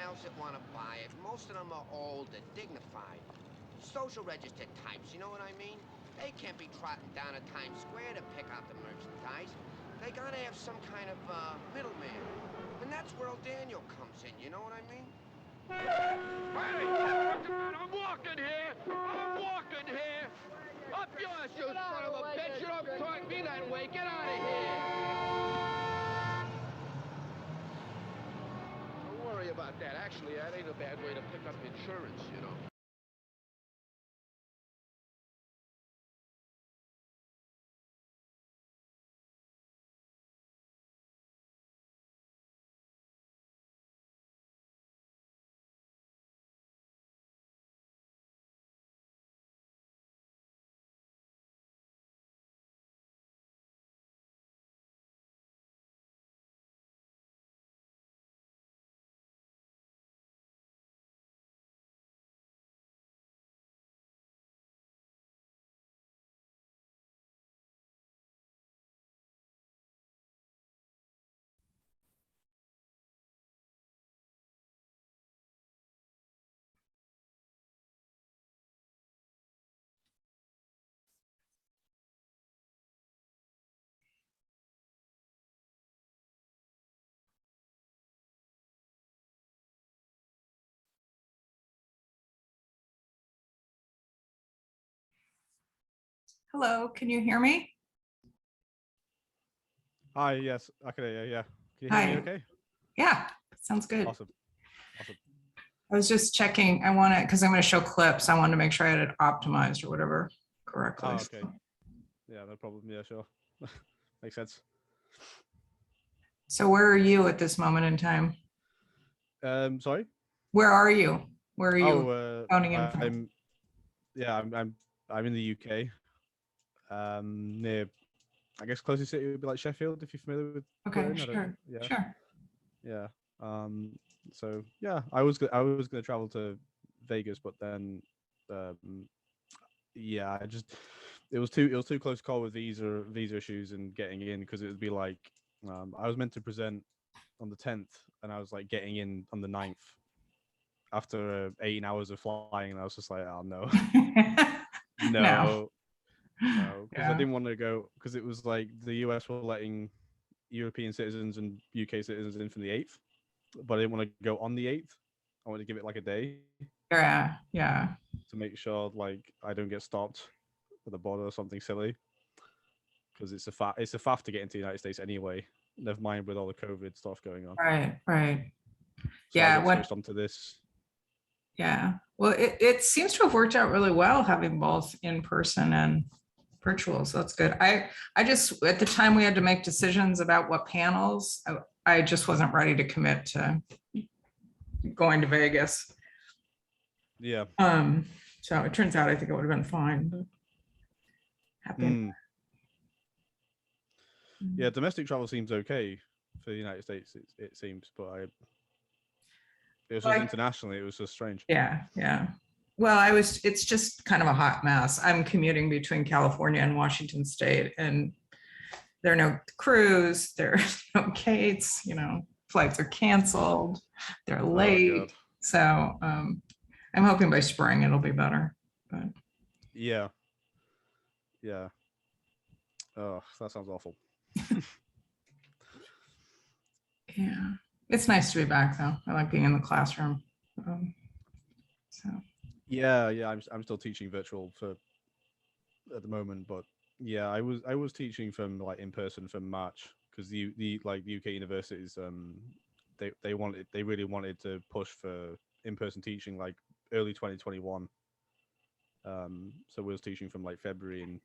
pals that want to buy it. Most of them are old and dignified. Social register types, you know what I mean? They can't be trotting down to Times Square to pick out the merchandise. They gotta have some kind of middleman. And that's where old Daniel comes in, you know what I mean? Hey, I'm walking here! I'm walking here! Up yours, you son of a bitch! You don't talk to me that way! Get out of here! Don't worry about that. Actually, that ain't a bad way to pick up insurance, you know. Hello, can you hear me? Hi, yes, I can hear you, yeah. Can you Hi. hear me okay? Yeah, sounds good. Awesome. Awesome. I was just checking. I want to, because I'm going to show clips. I wanted to make sure I had it optimized or whatever correctly. Oh, okay. Yeah, no problem. Yeah, sure. Makes sense. So where are you at this moment in time? Sorry? Where are you? Where are you Oh, phoning in from? I'm in the UK. Near, I guess closest city would be like Sheffield, if you're familiar with. Okay, Britain. sure. Yeah. Sure. Yeah. So yeah, I was gonna travel to Vegas, but then yeah, it was too close call with visa issues and getting in, because it would be like I was meant to present on the 10th and I was like getting in on the 9th after 18 hours of flying, and I was just like, oh no. No, because Yeah. I didn't want to go, because it was like the US were letting European citizens and UK citizens in from the 8th, but I didn't want to go on the 8th. I wanted to give it like a day. Yeah, yeah. To make sure like I don't get stopped at the border or something silly, because it's a faff to get into the United States anyway. Never mind with all the COVID stuff going on. Right, right. So yeah. I got switched onto this. Yeah. Well, it seems to have worked out really well having both in person and virtual. So that's good. I just, at the time we had to make decisions about what panels, I just wasn't ready to commit to going to Vegas. Yeah. So it turns out I think it would have been fine. But happy. Yeah, domestic travel seems okay for the United States. It seems, but it was just internationally. It was just strange. Yeah, yeah. Well, it's just kind of a hot mess. I'm commuting between California and Washington State, and there are no crews, there are no gates, flights are canceled, they're late. So I'm hoping by spring it'll be better. But yeah. Yeah. Oh, that sounds awful. Yeah. It's nice to be back though. I like being in the classroom. So yeah, I'm still teaching virtual at the moment, but yeah, I was teaching from like in person from March, because the UK universities they really wanted to push for in-person teaching like early 2021. So we was teaching from like February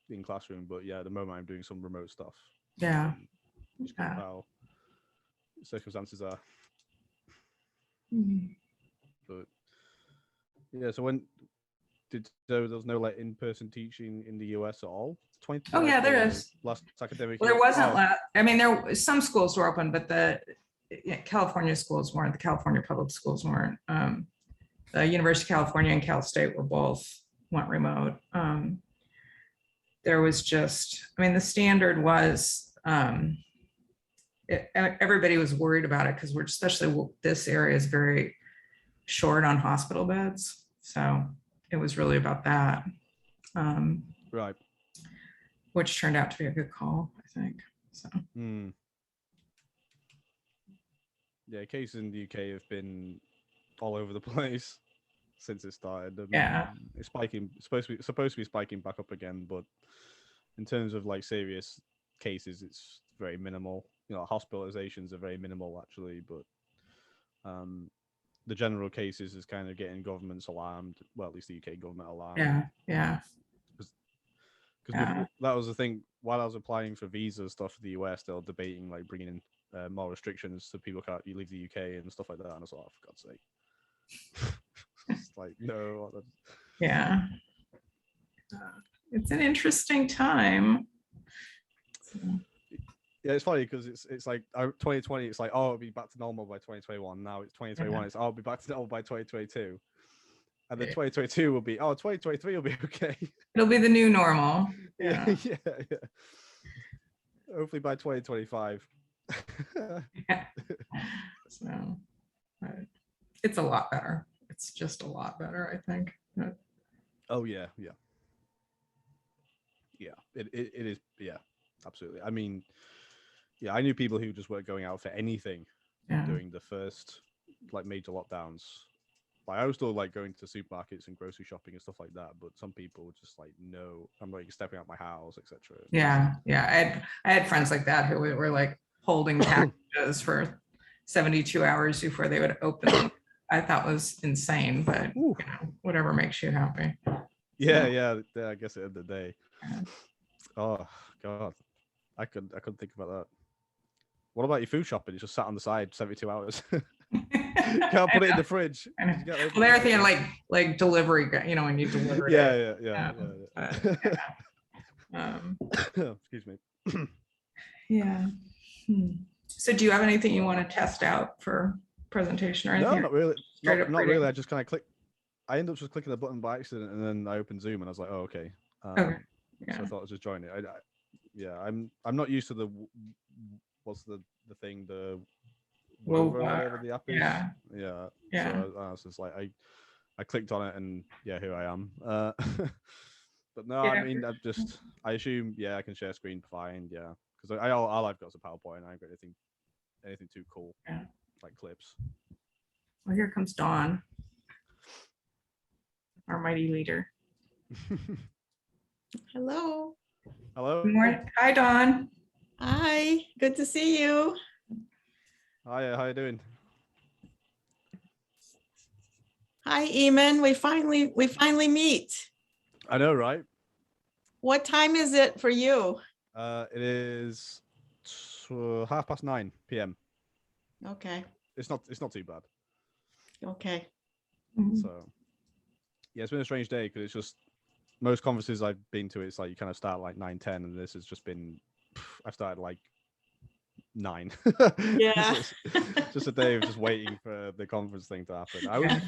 in classroom, but yeah, at the moment I'm doing some remote stuff. Yeah. Just how circumstances are. But yeah, so there was no like in-person teaching in the US at all? Oh yeah, there is. Last academic year. There wasn't. I mean, some schools were open, but the California schools weren't. The California public schools weren't. The University of California and Cal State went remote. There was just, I mean, the standard was everybody was worried about it because we're especially this area is very short on hospital beds. So it was really about that, Right. which turned out to be a good call, I think. So. Yeah, cases in the UK have been all over the place since it started. Yeah. It's spiking. Supposed to be spiking back up again, but in terms of like serious cases, it's very minimal. You know, hospitalizations are very minimal actually, but the general cases is kind of getting governments alarmed. Well, at least the UK government alarmed. Yeah. Because that was the thing. While I was applying for visa stuff for the US, they were debating like bringing in more restrictions so people can't leave the UK and stuff like that. And I was like, oh, for God's sake. It's like, no. Yeah. It's an interesting time. Yeah, it's funny because it's like 2020. It's like, oh, it'll be back to normal by 2021. Now it's 2021. It's, oh, I'll be back to normal by 2022. And then 2022 will be, 2023 will be okay. It'll be the new normal. Yeah. Hopefully by 2025. So it's a lot better. It's just a lot better, I think. Oh yeah. It is. Yeah, absolutely. I mean, yeah, I knew people who just weren't going out for anything during the first like major lockdowns. Like I was still like going to supermarkets and grocery shopping and stuff like that, but some people were just like, no, I'm like stepping out my house, etc. Yeah. I had friends like that who were like holding packages for 72 hours before they would open them. I thought was insane, but you know, whatever makes you happy. Yeah. I guess at the end of the day. Oh God, I couldn't think about that. What about your food shopping? It's just sat on the side 72 hours. Can't put it in the fridge. Well, they're thinking like delivery, you know, when you deliver it. Yeah. Excuse me. Yeah. So do you have anything you want to test out for presentation or anything? No, not really. Not really. I just kind of click. I ended up just clicking the button by accident, and then I opened Zoom, and I was like, "Oh, okay." Okay. Yeah. So I thought I was just joining it. I'm not used to the what's the thing, the whatever the app is. Yeah. So I was just like, I clicked on it, and yeah, here I am. But no, I mean, I assume I can share screen fine. Yeah, because all I've got is a PowerPoint, and I haven't got anything too cool like clips. Well, here comes Dawn, our mighty leader. Hello. Good morning. Hi, Dawn. Hi. Good to see you. Hi, how you doing? Hi, Eamon. We finally meet. I know, right? What time is it for you? It is 9:30 p.m. Okay. It's not too bad. Okay. So yeah, it's been a strange day because it's just most conferences I've been to, it's like you kind of start like 9:10, and this has just been I started like 9. Yeah. just a day of just waiting for the conference thing to happen.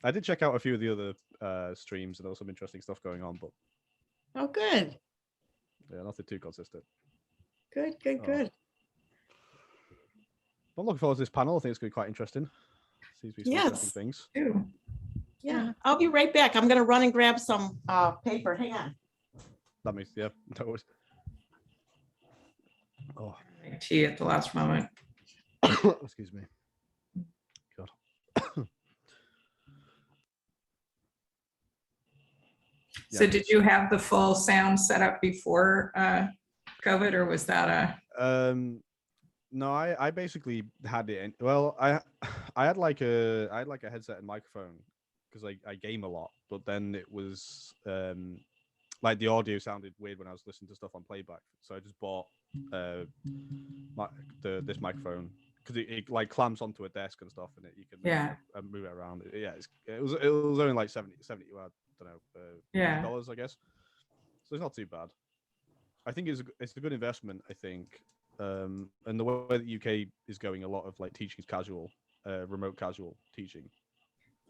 I did check out a few of the other streams, and there was some interesting stuff going on, but Oh, good. yeah, nothing too consistent. Good. I'm looking forward to this panel. I think it's going to be quite interesting. Seems to be some interesting things. Yeah, I'll be right back. I'm going to run and grab some paper. Hang on. That makes, no worries. Oh, tea at the last moment. Excuse me. God. So did you have the full sound set up before COVID, or was that a? No, I basically had it. Well, I had like a headset and microphone because I game a lot, but then it was like the audio sounded weird when I was listening to stuff on playback. So I just bought this microphone because it like clamps onto a desk and stuff, and you can move it around. It was only like 70 I don't know, dollars, I guess. So it's not too bad. I think it's a good investment. I think, and the way that UK is going, a lot of like teaching is casual, remote casual teaching,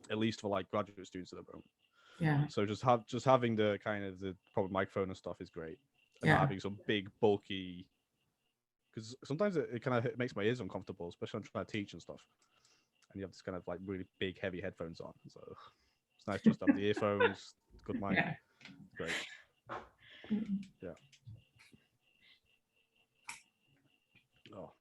at least for like graduate students at the moment. Yeah. So just having the kind of the proper microphone and stuff is great, and not having some big bulky because sometimes it kind of makes my ears uncomfortable, especially when I'm trying to teach and stuff. And you have this kind of like really big, heavy headphones on. So it's nice just to have the earphones, good mic. Yeah. Great. Yeah. Oh.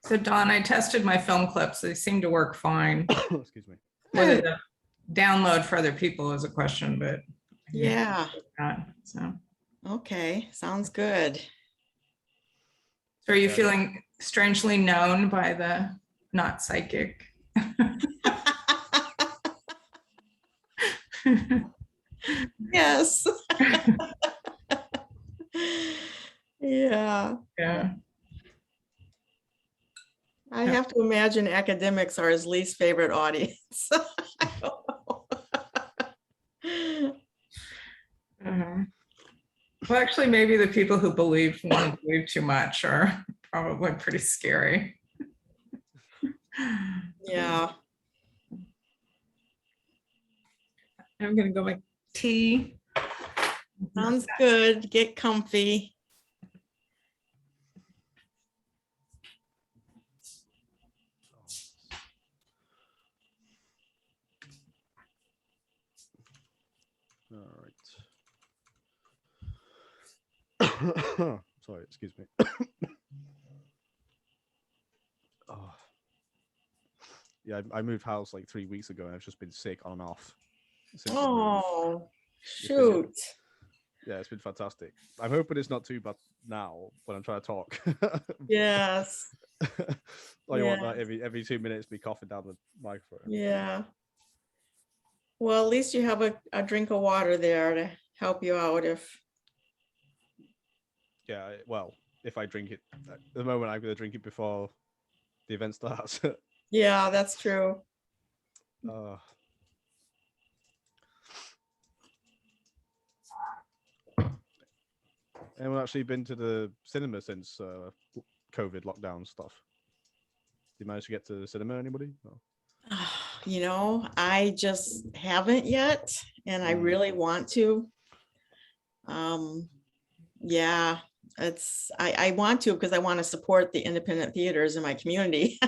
So Don, I tested my film clips. They seem to work fine. Excuse me. Whether the download for other people is a question, but Yeah. So Okay. Sounds good. So are you feeling strangely known by the not psychic? Yes. Yeah. Yeah. I have to imagine academics are his least favorite audience. I don't know. Well, actually, maybe the people who want to believe too much are probably pretty scary. Yeah. I'm gonna go make tea. Sounds good. Get comfy. All right. Sorry, excuse me. Oh. Yeah, I moved house like 3 weeks ago, and I've just been sick on and off. Since the move. Oh, shoot. Yeah, it's been fantastic. I'm hoping it's not too bad now when I'm trying to talk. Yes. Like you want that every 2 minutes be coughing down the microphone. Yeah. Well, at least you have a drink of water there to help you out if. Yeah, well, if I drink it at the moment, I'm going to drink it before the event starts. Yeah, that's true. Anyone actually been to the cinema since COVID lockdown stuff? Did you manage to get to the cinema, anybody? No. You know, I just haven't yet, and I really want to. Yeah, I want to because I want to support the independent theaters in my community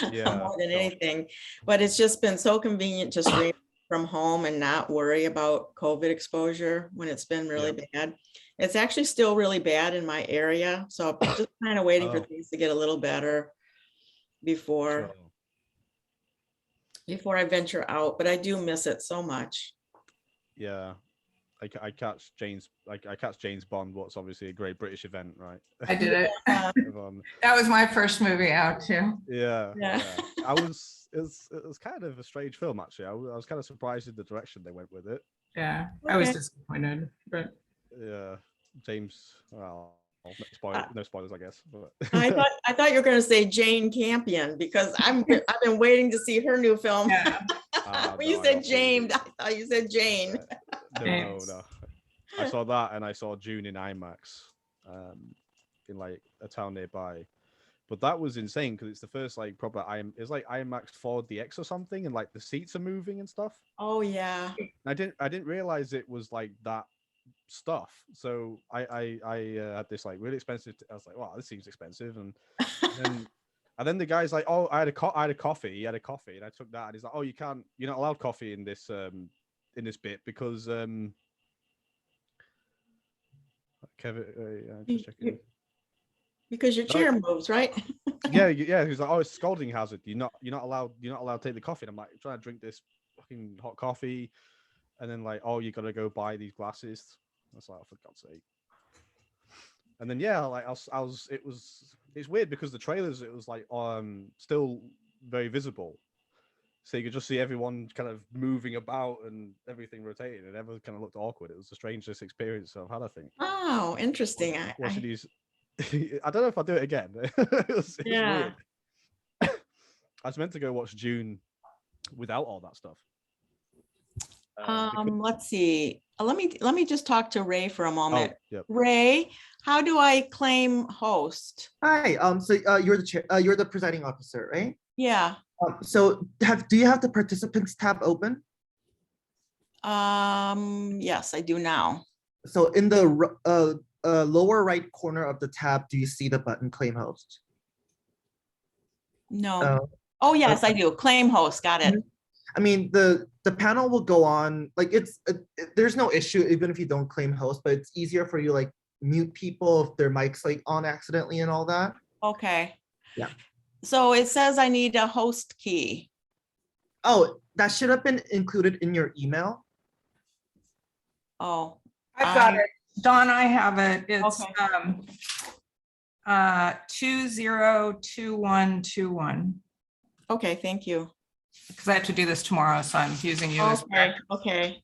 more than anything. But it's just been so convenient to stream from home and not worry about COVID exposure when it's been really bad. It's actually still really bad in my area, so I'm just kind of waiting for things to get a little better before I venture out. But I do miss it so much. Yeah. I catch James Bond, what's obviously a great British event, right? I did it. That was my first movie out too. Yeah. It was kind of a strange film, actually. I was kind of surprised at the direction they went with it. Yeah, I was disappointed, but yeah, James. Well, no spoilers, I guess. But. I thought you were going to say Jane Campion because I've been waiting to see her new film. Yeah. When you said James, I thought you said Jane. No. I saw that, and I saw June in IMAX, in like a town nearby. But that was insane because it's the first like proper it's like IMAX 4DX or something, and like the seats are moving and stuff. Oh yeah. And I didn't realize it was like that stuff. So I had this like really expensive. I was like, wow, this seems expensive, and then the guy's like, oh, I had a coffee. He had a coffee, and I took that, and he's like, oh, you're not allowed coffee in this bit because Kevin, just checking. Because your chair moves, right? yeah. He's like, oh, it's a scalding hazard. You're not allowed to take the coffee. And I'm like trying to drink this fucking hot coffee, and then like, oh, you gotta go buy these glasses. I was like, oh, for God's sake. And then like it's weird because the trailers, it was like still very visible. So you could just see everyone kind of moving about and everything rotating, and everyone kind of looked awkward. It was the strangest experience I've had, I think. Oh, interesting. Watching these, I don't know if I'll do it again. It's weird. I was meant to go watch June without all that stuff. Let's see. Let me just talk to Ray for a moment. Yep. Ray, how do I claim host? Hi. So you're the chair. You're the presiding officer, right? Yeah. So do you have the participants tab open? Yes, I do now. So in the lower right corner of the tab, do you see the button claim host? No. Oh, yes, I do. Claim host. Got it. I mean, the panel will go on, like there's no issue even if you don't claim host, but it's easier for you like mute people if their mic's like on accidentally and all that. Okay. Yeah. So it says I need a host key. Oh, that should have been included in your email. Oh. I've got it. Dawn, I have it. It's Okay. 202121. Okay, thank you. Because I have to do this tomorrow, so I'm using you as Okay, okay.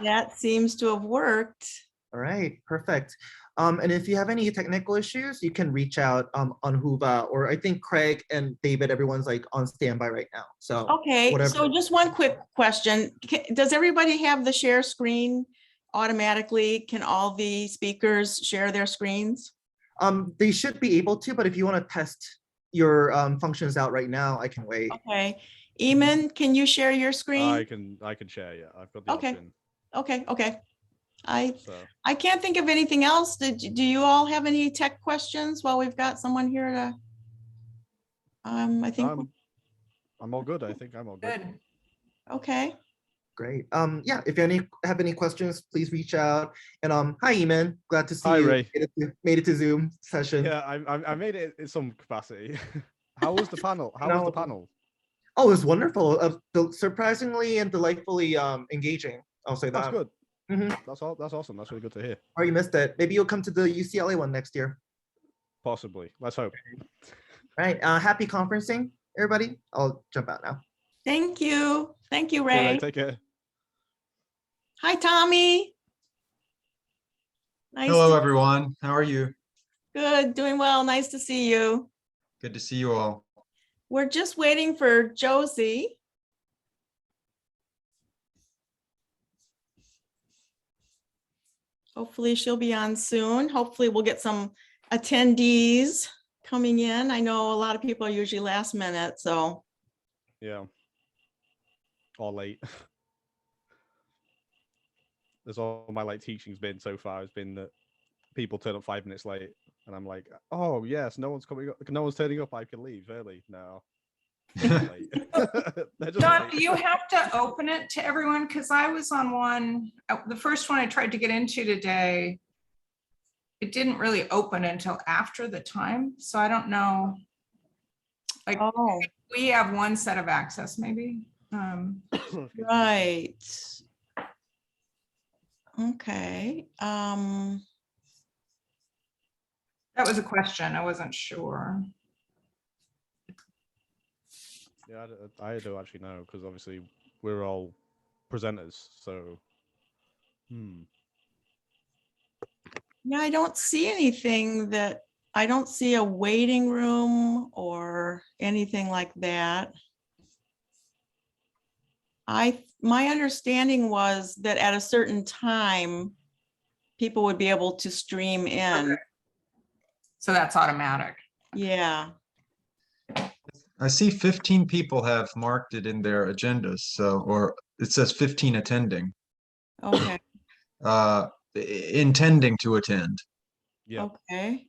That seems to have worked. All right, perfect. And if you have any technical issues, you can reach out on Huva, or I think Craig and David, everyone's like on standby right now. So Okay, whatever. so just one quick question. Does everybody have the share screen automatically? Can all the speakers share their screens? They should be able to, but if you want to test your functions out right now, I can wait. Okay. Eamon, can you share your screen? I can share. Yeah, I've got the Okay. option. Okay. So I can't think of anything else. Do you all have any tech questions while we've got someone here to? I think. I'm all good. I think I'm all good. good. Okay. Great. Yeah, if you have any questions, please reach out. And hi, Eamon. Glad to see Hi, you. Ray. Made it to Zoom session. Yeah, I made it in some capacity. How was the panel? How was the panel? Oh, it was wonderful. Surprisingly and delightfully engaging. I'll say that. That's good. Mhm. That's awesome. That's really good to hear. Or you missed it. Maybe you'll come to the UCLA one next year. Possibly. Let's hope. All right. Happy conferencing, everybody. I'll jump out now. Thank you. Thank you, All Ray. right, take care. Hi, Tommy. Nice. Hello, everyone. How are you? Good. Doing well. Nice to see you. Good to see you all. We're just waiting for Josie. Hopefully she'll be on soon. Hopefully we'll get some attendees coming in. I know a lot of people are usually last minute, so. Yeah. Or late. That's all my like teaching's been so far. Has been that people turn up 5 minutes late, and I'm like, oh yes, no one's coming up. No one's turning up. I can leave early now. Late. Don, late. do you have to open it to everyone? Because I was on one, the first one I tried to get into today, it didn't really open until after the time. So I don't know. Like, Oh, we have one set of access maybe. right. Okay. That was a question. I wasn't sure. Yeah, I do actually know, because obviously we're all presenters, so. Yeah, I don't see anything I don't see a waiting room or anything like that. My understanding was that at a certain time, people would be able to stream in. Okay. So that's automatic. Yeah. I see 15 people have marked it in their agendas, so, or it says 15 attending, Okay. intending to attend. Yeah. Okay.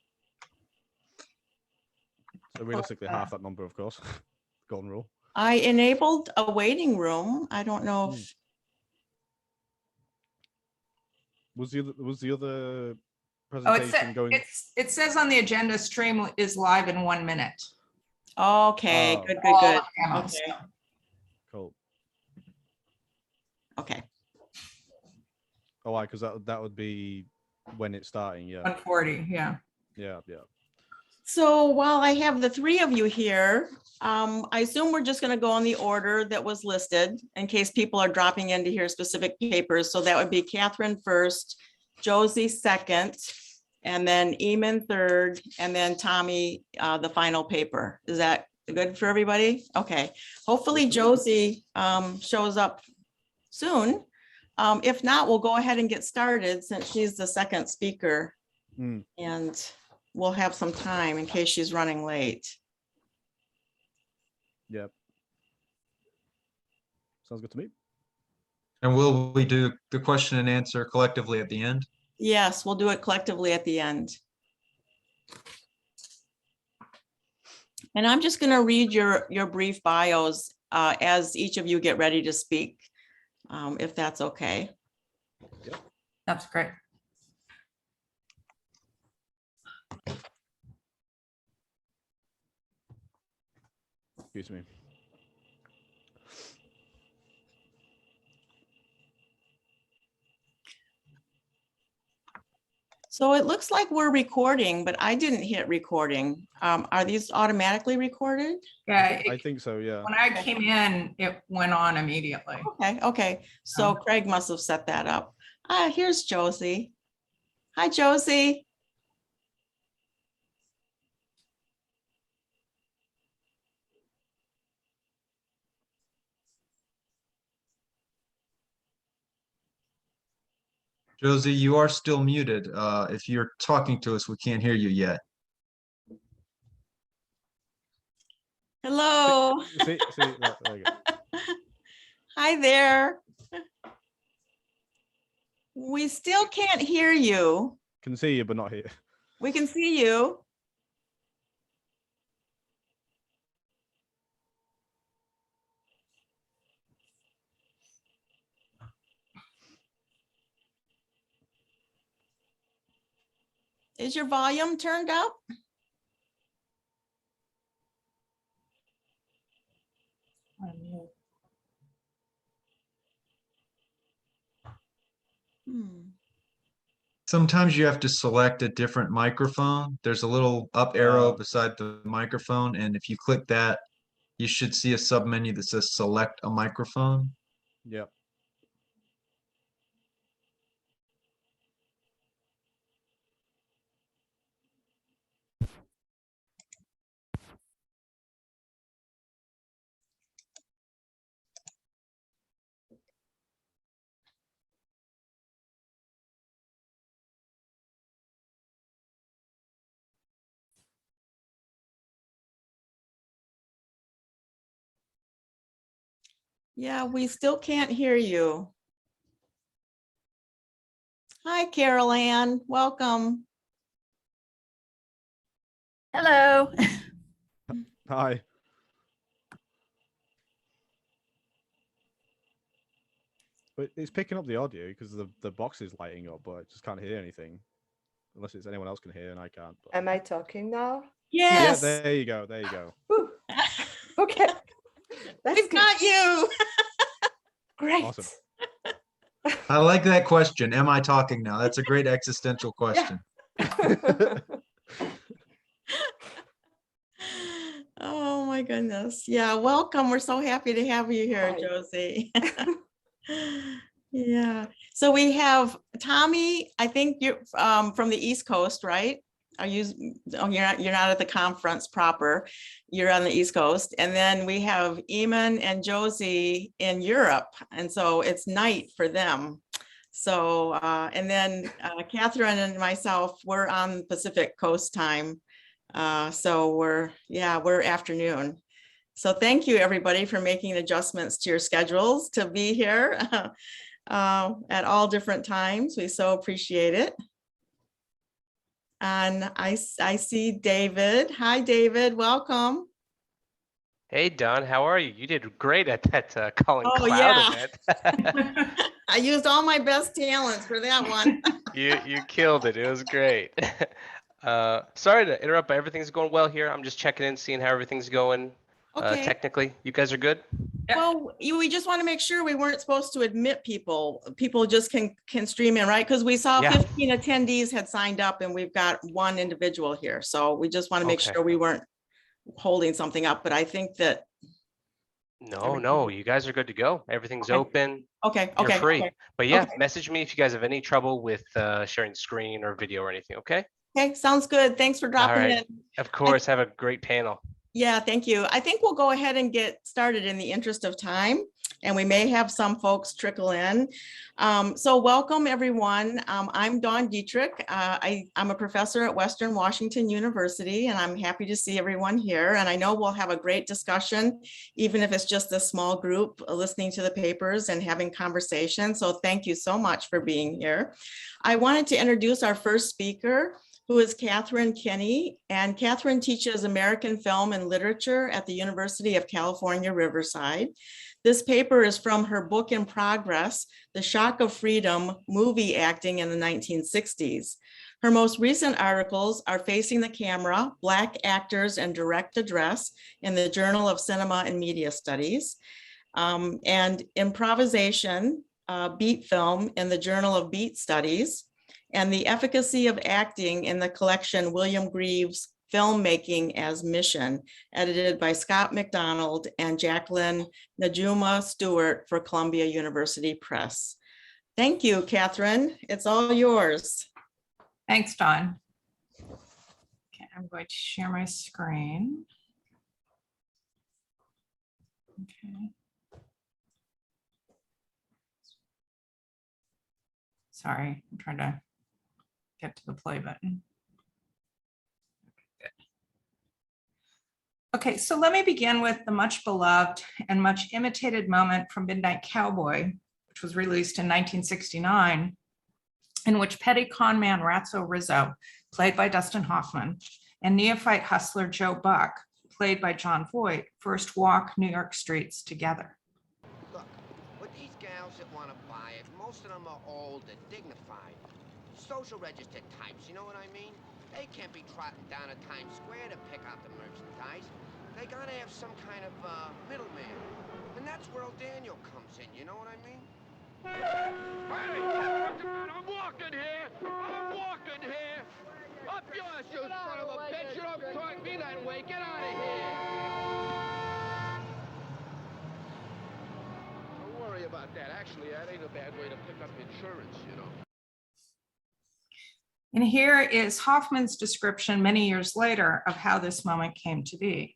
So realistically, half that number, of course. Golden rule. I enabled a waiting room. I don't know if. Was the other Oh, presentation going? it says on the agenda, stream is live in 1 minute. Okay, Oh. good. All the panels. Okay. Cool. Okay. Oh, why? Because that would be when it's starting. Yeah. 140, yeah. Yeah. So while I have the three of you here, I assume we're just going to go on the order that was listed in case people are dropping in to hear specific papers. So that would be Catherine first, Josie second, and then Eamon third, and then Tommy, the final paper. Is that good for everybody? Okay. Hopefully Josie shows up soon. If not, we'll go ahead and get started since she's the second speaker. And we'll have some time in case she's running late. Yep. Sounds good to me. And will we do the question and answer collectively at the end? Yes, we'll do it collectively at the end. And I'm just going to read your brief bios as each of you get ready to speak, if that's okay. That's great. Excuse me. So it looks like we're recording, but I didn't hit recording. Are these automatically recorded? Yeah, I think so, yeah. when I came in, it went on immediately. Okay. So Craig must have set that up. Here's Josie. Hi, Josie. Josie, you are still muted. If you're talking to us, we can't hear you yet. Hello. See, there you go. Hi there. We still can't hear you. Can see you, but not hear. We can see you. Is your volume turned up? Sometimes you have to select a different microphone. There's a little up arrow beside the microphone, and if you click that, you should see a submenu that says select a microphone. Yep. Yeah, we still can't hear you. Hi, Carol Ann. Welcome. Hello. Hi. But it's picking up the audio because the box is lighting up, but I just can't hear anything. Unless it's anyone else can hear and I can't. But... Am I talking now? Yes. Yeah, there you go. There you go. Okay. We've got you. Great. Awesome. I like that question. Am I talking now? That's a great existential question. Oh my goodness. Yeah, welcome. We're so happy to have you here, Hi. Josie. Yeah. So we have Tommy, I think you're from the East Coast, right? Are you, oh, you're not at the conference proper. You're on the East Coast. And then we have Eamon and Josie in Europe. And so it's night for them. So, and then Catherine and myself, we're on Pacific Coast time. So we're afternoon. So thank you everybody for making adjustments to your schedules to be here at all different times. We so appreciate it. And I see David. Hi, David. Welcome. Hey, Don, how are you? You did great at that calling Oh, cloud yeah. event. I used all my best talents for that one. You killed it. It was great. Sorry to interrupt, but everything's going well here. I'm just checking in, seeing how everything's going. Okay. Technically, you guys are good? Well, we just want to make sure we weren't supposed to admit people. People just can stream in, right? Because we saw 15 attendees had signed up and we've got one individual here. So we just want to make sure we weren't holding something up. But I think that. No, you guys are good to go. Everything's open. Okay. You're free. Okay. But yeah, message me if you guys have any trouble with sharing screen or video or anything, okay? Okay, sounds good. Thanks for dropping in. Of course, have a great panel. Yeah, thank you. I think we'll go ahead and get started in the interest of time. and we may have some folks trickle in. So welcome everyone. I'm Dawn Dietrich. I'm a professor at Western Washington University, and I'm happy to see everyone here. And I know we'll have a great discussion, even if it's just a small group listening to the papers and having conversation. So thank you so much for being here. I wanted to introduce our first speaker, who is Catherine Kenney. And Catherine teaches American film and literature at the University of California, Riverside. This paper is from her book in progress, The Shock of Freedom, Movie Acting in the 1960s. Her most recent articles are Facing the Camera, Black Actors and Direct Address in the Journal of Cinema and Media Studies, and Improvisation, Beat Film in the Journal of Beat Studies, and The Efficacy of Acting in the collection William Greaves' Filmmaking as Mission, edited by Scott McDonald and Jacqueline Najuma Stewart for Columbia University Press. Thank you, Catherine. It's all yours. Thanks, Dawn. Okay, I'm going to share my screen. Okay. Sorry, I'm trying to get to the play button. Okay, so let me begin with the much beloved and much imitated moment from Midnight Cowboy, which was released in 1969, in which petty conman Ratso Rizzo, played by Dustin Hoffman, and neophyte hustler Joe Buck, played by John Voight, first walk New York streets together. Look, with these gals that want to buy it, most of them are old and dignified. Social register types, you know what I mean? They can't be trotting down to Times Square to pick out the merchandise. They gotta have some kind of middleman. And that's where old Daniel comes in, you know what I mean? Hey, I'm walking here! I'm walking here! Up yours, you son of a bitch! You don't talk me that way! Get out of here! Don't worry about that. Actually, that ain't a bad way to pick up insurance, you know. And here is Hoffman's description many years later of how this moment came to be.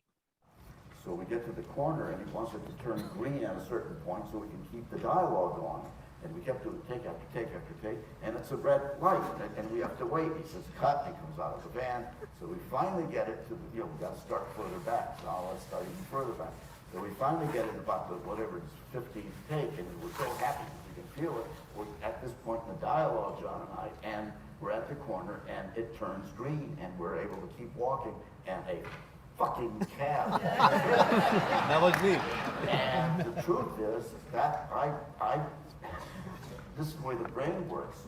So we get to the corner and he wants it to turn green at a certain point so we can keep the dialogue going. And we kept doing take after take after take, and it's a red light, and we have to wait. He says, cut, and he comes out of the van. So we finally get it to the, we got to start further back. So now let's start even further back. So we finally get it about the, whatever it's 15th take, and we're so happy because we can feel it. We're at this point in the dialogue, John and I, and we're at the corner, and it turns green, and we're able to keep walking, and a fucking cab. That was me. And the truth is that this is the way the brain works.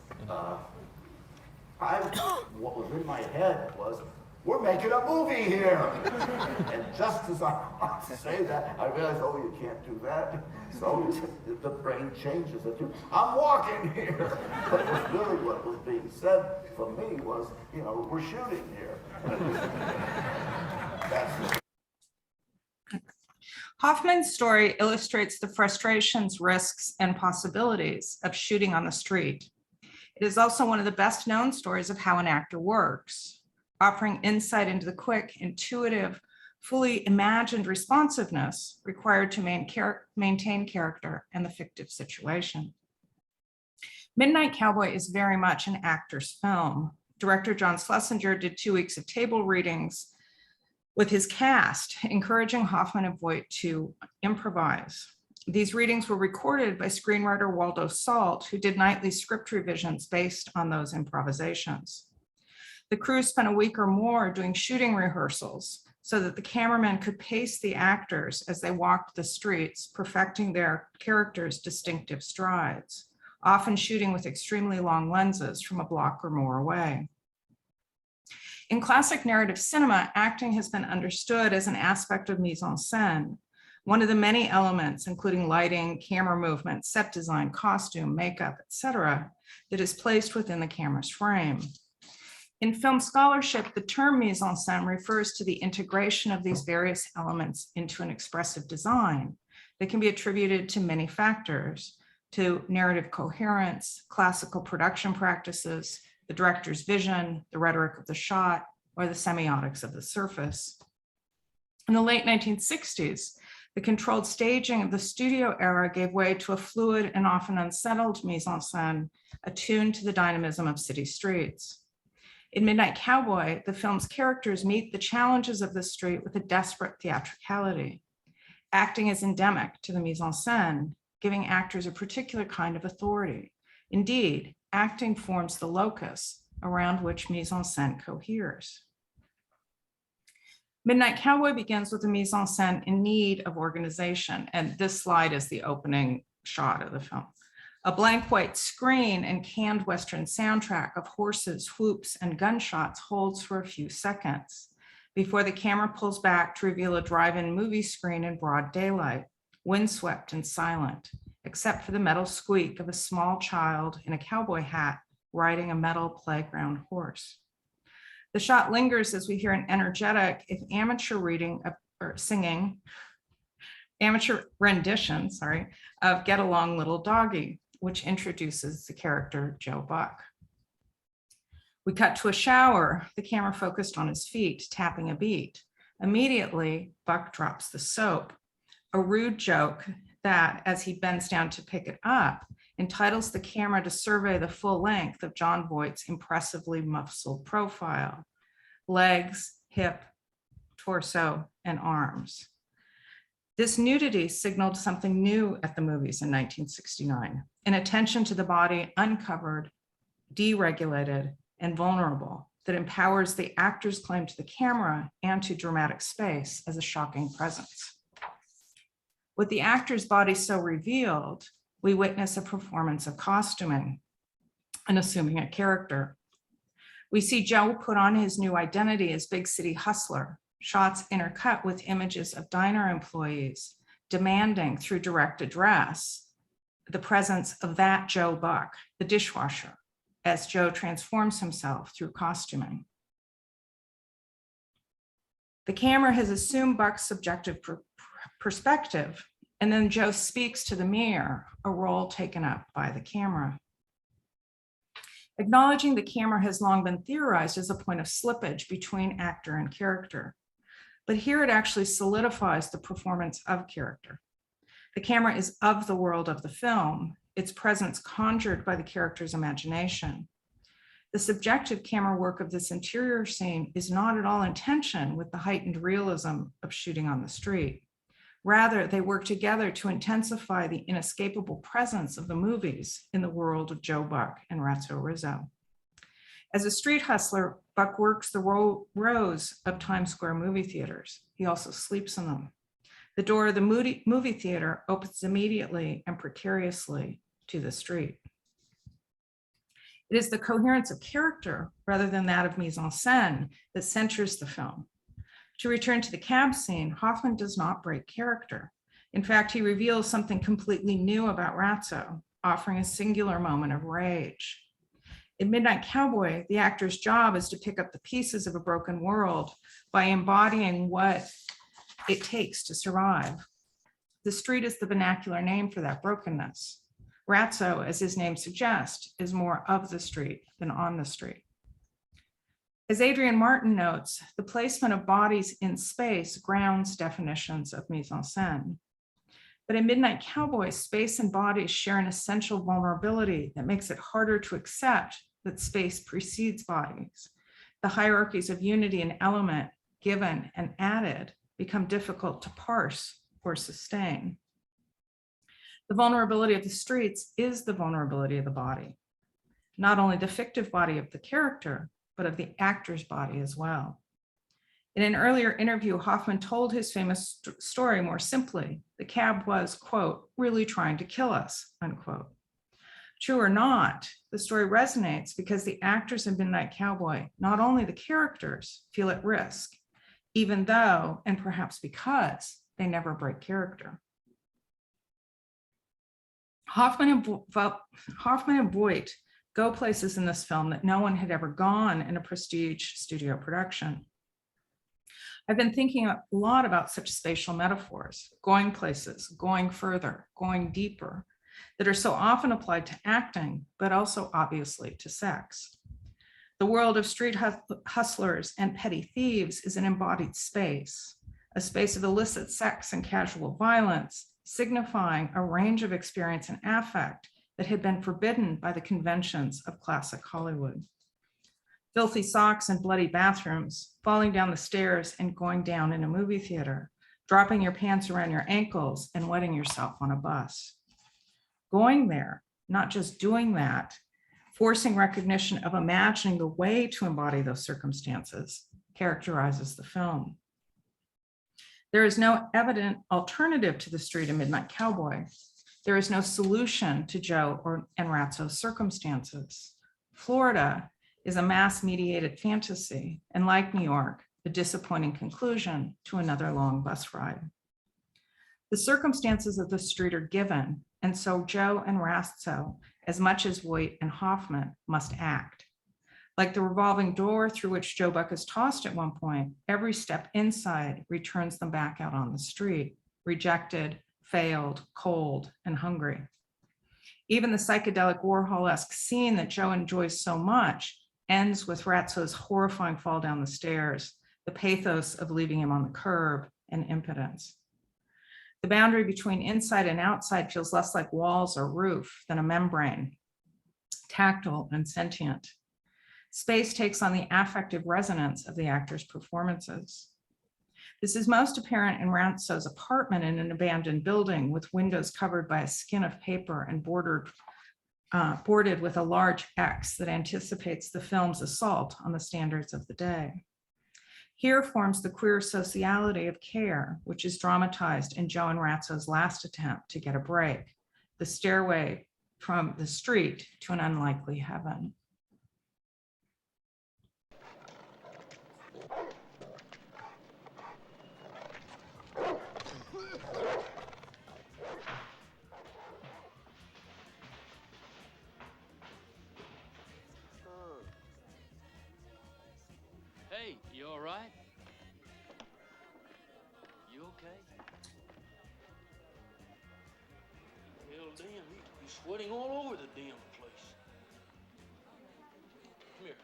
What was in my head was, we're making a movie here. And just as I want to say that, I realized, oh, you can't do that. So the brain changes it to, I'm walking here. But it was really what was being said for me was, we're shooting here. That's it. Hoffman's story illustrates the frustrations, risks, and possibilities of shooting on the street. It is also one of the best known stories of how an actor works, offering insight into the quick, intuitive, fully imagined responsiveness required to maintain character and the fictive situation. Midnight Cowboy is very much an actor's film. Director John Schlesinger did 2 weeks of table readings with his cast, encouraging Hoffman and Voight to improvise. These readings were recorded by screenwriter Waldo Salt, who did nightly script revisions based on those improvisations. The crew spent a week or more doing shooting rehearsals so that the cameramen could pace the actors as they walked the streets, perfecting their characters' distinctive strides, often shooting with extremely long lenses from a block or more away. In classic narrative cinema, acting has been understood as an aspect of mise en scène, one of the many elements, including lighting, camera movement, set design, costume, makeup, etc., that is placed within the camera's frame. In film scholarship, the term mise en scène refers to the integration of these various elements into an expressive design that can be attributed to many factors, to narrative coherence, classical production practices, the director's vision, the rhetoric of the shot, or the semiotics of the surface. In the late 1960s, The controlled staging of the studio era gave way to a fluid and often unsettled mise-en-scène attuned to the dynamism of city streets. In Midnight Cowboy, the film's characters meet the challenges of the street with a desperate theatricality. Acting is endemic to the mise-en-scène, giving actors a particular kind of authority. Indeed, acting forms the locus around which mise-en-scène coheres. Midnight Cowboy begins with a mise-en-scène in need of organization, and this slide is the opening shot of the film. A blank white screen and canned Western soundtrack of horses, whoops, and gunshots holds for a few seconds before the camera pulls back to reveal a drive-in movie screen in broad daylight, windswept and silent, except for the metal squeak of a small child in a cowboy hat riding a metal playground horse. The shot lingers as we hear an energetic, if amateur rendition, of Get Along Little Doggy, which introduces the character Joe Buck. We cut to a shower, the camera focused on his feet, tapping a beat. Immediately, Buck drops the soap, a rude joke that, as he bends down to pick it up, entitles the camera to survey the full length of Jon Voight's impressively muscled profile: legs, hip, torso, and arms. This nudity signaled something new at the movies in 1969, an attention to the body uncovered, deregulated, and vulnerable that empowers the actor's claim to the camera and to dramatic space as a shocking presence. With the actor's body so revealed, we witness a performance of costuming and assuming a character. We see Joe put on his new identity as big city hustler, shots intercut with images of diner employees demanding through direct address the presence of that Joe Buck, the dishwasher, as Joe transforms himself through costuming. The camera has assumed Buck's subjective perspective, and then Joe speaks to the mirror, a role taken up by the camera. Acknowledging the camera has long been theorized as a point of slippage between actor and character, but here it actually solidifies the performance of character. The camera is of the world of the film, its presence conjured by the character's imagination. The subjective camera work of this interior scene is not at all in tension with the heightened realism of shooting on the street. Rather, they work together to intensify the inescapable presence of the movies in the world of Joe Buck and Ratso Rizzo. As a street hustler, Buck works the rows of Times Square movie theaters. He also sleeps in them. The door of the movie theater opens immediately and precariously to the street. It is the coherence of character rather than that of mise-en-scène that centers the film. To return to the cab scene, Hoffman does not break character. In fact, he reveals something completely new about Ratso, offering a singular moment of rage. In Midnight Cowboy, the actor's job is to pick up the pieces of a broken world by embodying what it takes to survive. The street is the vernacular name for that brokenness. Ratso, as his name suggests, is more of the street than on the street. As Adrian Martin notes, the placement of bodies in space grounds definitions of mise-en-scène. But in Midnight Cowboy, space and bodies share an essential vulnerability that makes it harder to accept that space precedes bodies. The hierarchies of unity and element, given and added, become difficult to parse or sustain. The vulnerability of the streets is the vulnerability of the body, not only the fictive body of the character, but of the actor's body as well. In an earlier interview, Hoffman told his famous story more simply. The cab was, quote, really trying to kill us, unquote. True or not, the story resonates because the actors in Midnight Cowboy, not only the characters, feel at risk, even though, and perhaps because, they never break character. Hoffman and Voight go places in this film that no one had ever gone in a prestige studio production. I've been thinking a lot about such spatial metaphors, going places, going further, going deeper, that are so often applied to acting, but also obviously to sex. The world of street hustlers and petty thieves is an embodied space, a space of illicit sex and casual violence, signifying a range of experience and affect that had been forbidden by the conventions of classic Hollywood. Filthy socks and bloody bathrooms, falling down the stairs and going down in a movie theater, dropping your pants around your ankles and wetting yourself on a bus. Going there, not just doing that, forcing recognition of imagining the way to embody those circumstances characterizes the film. There is no evident alternative to the street in Midnight Cowboy. There is no solution to Joe and Ratso's circumstances. Florida is a mass-mediated fantasy, and like New York, a disappointing conclusion to another long bus ride. The circumstances of the street are given, and so Joe and Ratso, as much as Voight and Hoffman, must act. Like the revolving door through which Joe Buck is tossed at one point, every step inside returns them back out on the street, rejected, failed, cold, and hungry. Even the psychedelic Warhol-esque scene that Joe enjoys so much ends with Ratso's horrifying fall down the stairs, the pathos of leaving him on the curb, and impotence. The boundary between inside and outside feels less like walls or roof than a membrane, tactile and sentient. Space takes on the affective resonance of the actors' performances. This is most apparent in Ratso's apartment in an abandoned building with windows covered by a skin of paper and boarded with a large X that anticipates the film's assault on the standards of the day. Here forms the queer sociality of care, which is dramatized in Joe and Ratso's last attempt to get a break, the stairway from the street to an unlikely heaven. Hey, you all right? You okay? Hell, damn, he's sweating all over the damn place. Come here.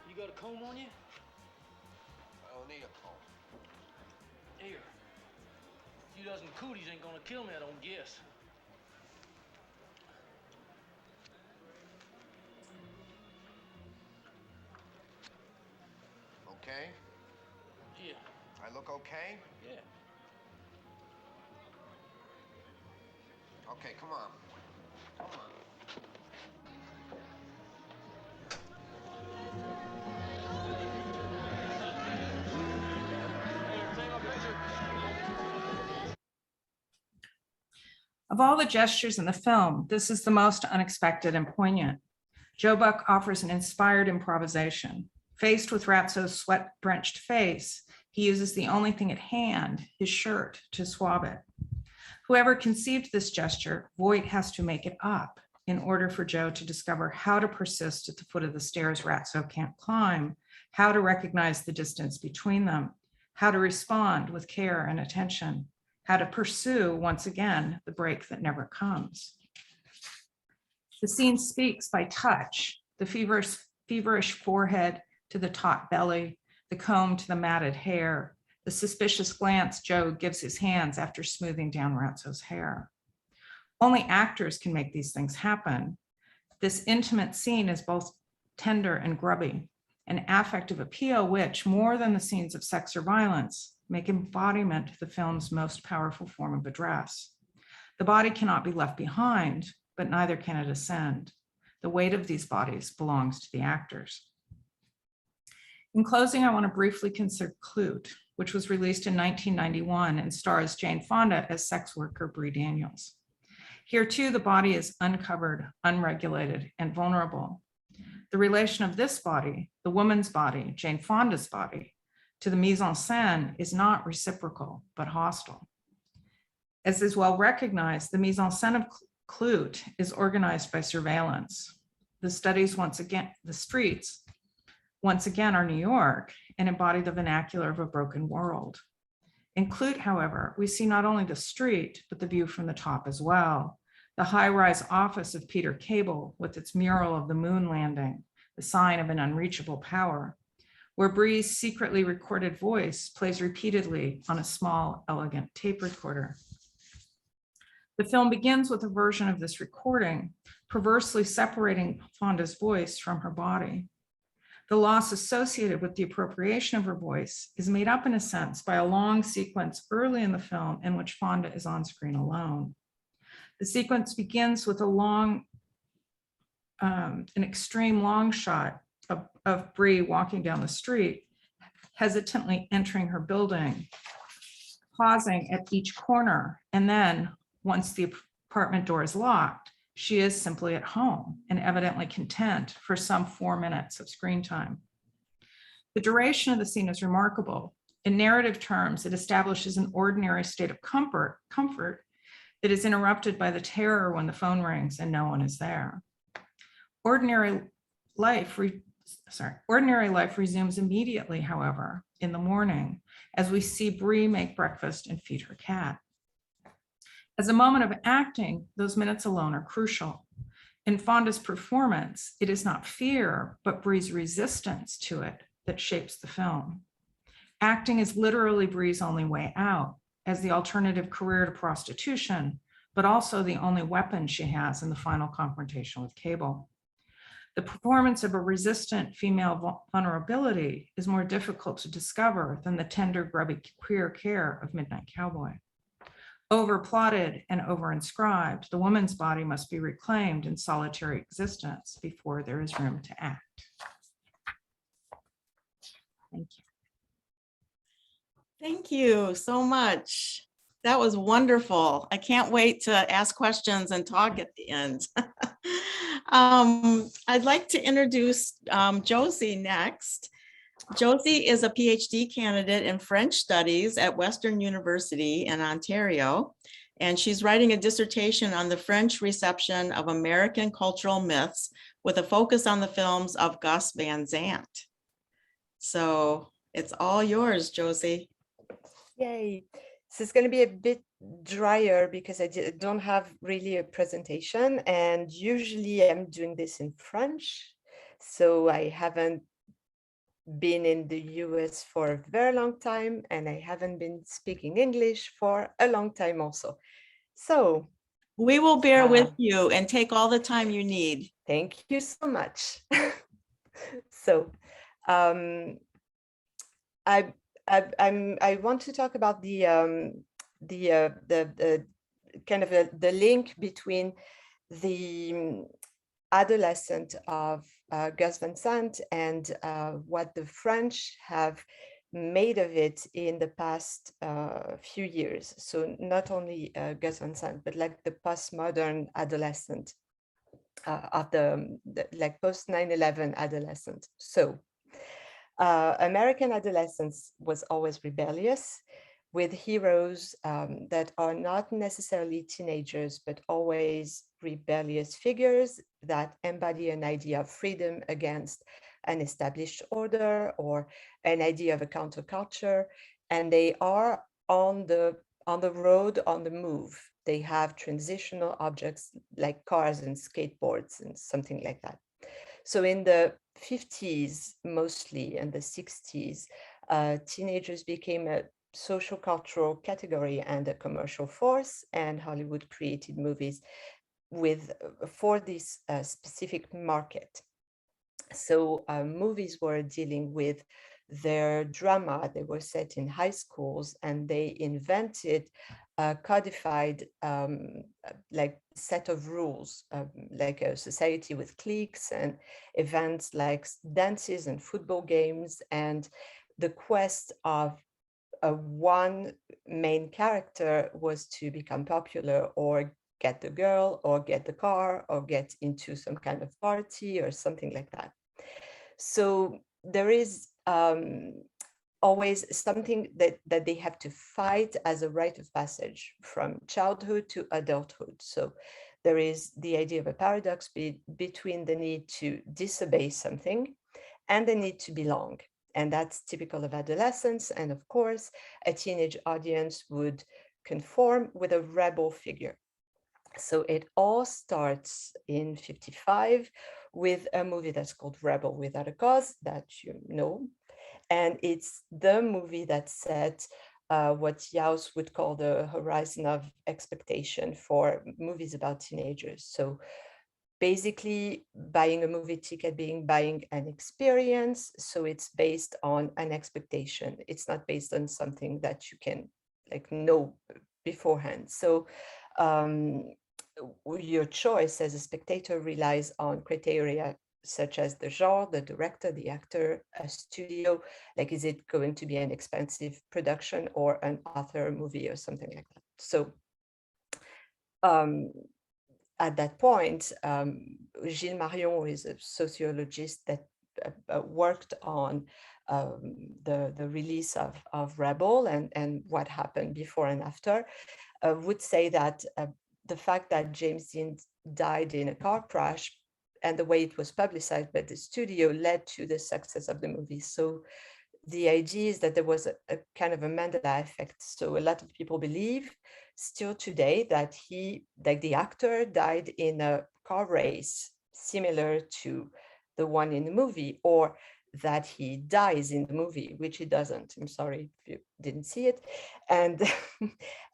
You got a comb on you? I don't need a comb. Here. A few dozen cooties ain't gonna kill me, I don't guess. Okay? Yeah. I look okay? Yeah. Okay, come on. Come on. Of all the gestures in the film, this is the most unexpected and poignant. Joe Buck offers an inspired improvisation. Faced with Ratso's sweat-drenched face, he uses the only thing at hand, his shirt, to swab it. Whoever conceived this gesture, Voight has to make it up in order for Joe to discover how to persist at the foot of the stairs Ratso can't climb, how to recognize the distance between them, how to respond with care and attention, how to pursue, once again, the break that never comes. The scene speaks by touch, the feverish forehead to the taut belly, the comb to the matted hair, the suspicious glance Joe gives his hands after smoothing down Ratso's hair. Only actors can make these things happen. This intimate scene is both tender and grubby, an affective appeal which, more than the scenes of sex or violence, make embodiment the film's most powerful form of address. The body cannot be left behind, but neither can it ascend. The weight of these bodies belongs to the actors. In closing, I want to briefly consider Clute, which was released in 1991 and stars Jane Fonda as sex worker Bree Daniels. Here too, the body is uncovered, unregulated, and vulnerable. The relation of this body, the woman's body, Jane Fonda's body, to the mise en scène is not reciprocal, but hostile. As is well recognized, the mise en scène of Clute is organized by surveillance. The streets, once again, are New York and embody the vernacular of a broken world. Include, however, we see not only the street, but the view from the top as well. The high-rise office of Peter Cable with its mural of the moon landing, the sign of an unreachable power, where Bree's secretly recorded voice plays repeatedly on a small, elegant tape recorder. The film begins with a version of this recording, perversely separating Fonda's voice from her body. The loss associated with the appropriation of her voice is made up in a sense by a long sequence early in the film in which Fonda is on screen alone. The sequence begins with an extreme long shot of Bree walking down the street, hesitantly entering her building, pausing at each corner, and then once the apartment door is locked, she is simply at home and evidently content for some 4 minutes of screen time. The duration of the scene is remarkable. In narrative terms, it establishes an ordinary state of comfort that is interrupted by the terror when the phone rings and no one is there. Ordinary life resumes immediately, however, in the morning, as we see Bree make breakfast and feed her cat. As a moment of acting, those minutes alone are crucial. In Fonda's performance, it is not fear, but Bree's resistance to it that shapes the film. Acting is literally Bree's only way out, as the alternative career to prostitution, but also the only weapon she has in the final confrontation with Cable. The performance of a resistant female vulnerability is more difficult to discover than the tender, grubby queer care of Midnight Cowboy. Overplotted and overinscribed, the woman's body must be reclaimed in solitary existence before there is room to act. Thank you. Thank you so much. That was wonderful. I can't wait to ask questions and talk at the end. I'd like to introduce Josie next. Josie is a PhD candidate in French studies at Western University in Ontario, and she's writing a dissertation on the French reception of American cultural myths with a focus on the films of Gus Van Sant. So it's all yours, Josie. Yay. This is going to be a bit drier because I don't have really a presentation, and usually I'm doing this in French. So I haven't been in the US for a very long time, and I haven't been speaking English for a long time also. So we will bear with you and take all the time you need. Thank you so much. So I want to talk about the kind of the link between the adolescent of Gus Van Sant and what the French have made of it in the past few years. So not only Gus Van Sant, but like the postmodern adolescent of the like post 9/11 adolescent. So American adolescence was always rebellious, with heroes that are not necessarily teenagers, but always rebellious figures that embody an idea of freedom against an established order or an idea of a counterculture. And they are on the road, on the move. They have transitional objects like cars and skateboards and something like that. So in the 50s, mostly, and the 60s, teenagers became a social cultural category and a commercial force, and Hollywood created movies for this specific market. So movies were dealing with their drama. They were set in high schools, and they invented a codified like set of rules, like a society with cliques and events like dances and football games, and the quest of one main character was to become popular or get the girl or get the car or get into some kind of party or something like that. So there is always something that they have to fight as a rite of passage from childhood to adulthood. So there is the idea of a paradox between the need to disobey something and the need to belong. And that's typical of adolescence. And of course, a teenage audience would conform with a rebel figure. So it all starts in 55 with a movie that's called Rebel Without a Cause, that you know. And it's the movie that set what Yaus would call the horizon of expectation for movies about teenagers. So basically buying a movie ticket being buying an experience. So it's based on an expectation. It's not based on something that you can like know beforehand. So your choice as a spectator relies on criteria such as the genre, the director, the actor, a studio, like is it going to be an expensive production or an author movie or something like that. So at that point, Gilles Marion, who is a sociologist that worked on the release of Rebel and what happened before and after, would say that the fact that James Dean died in a car crash and the way it was publicized by the studio led to the success of the movie. So the idea is that there was a kind of a Mandela effect. So a lot of people believe still today that the actor died in a car race similar to the one in the movie, or that he dies in the movie, which he doesn't. I'm sorry if you didn't see it. And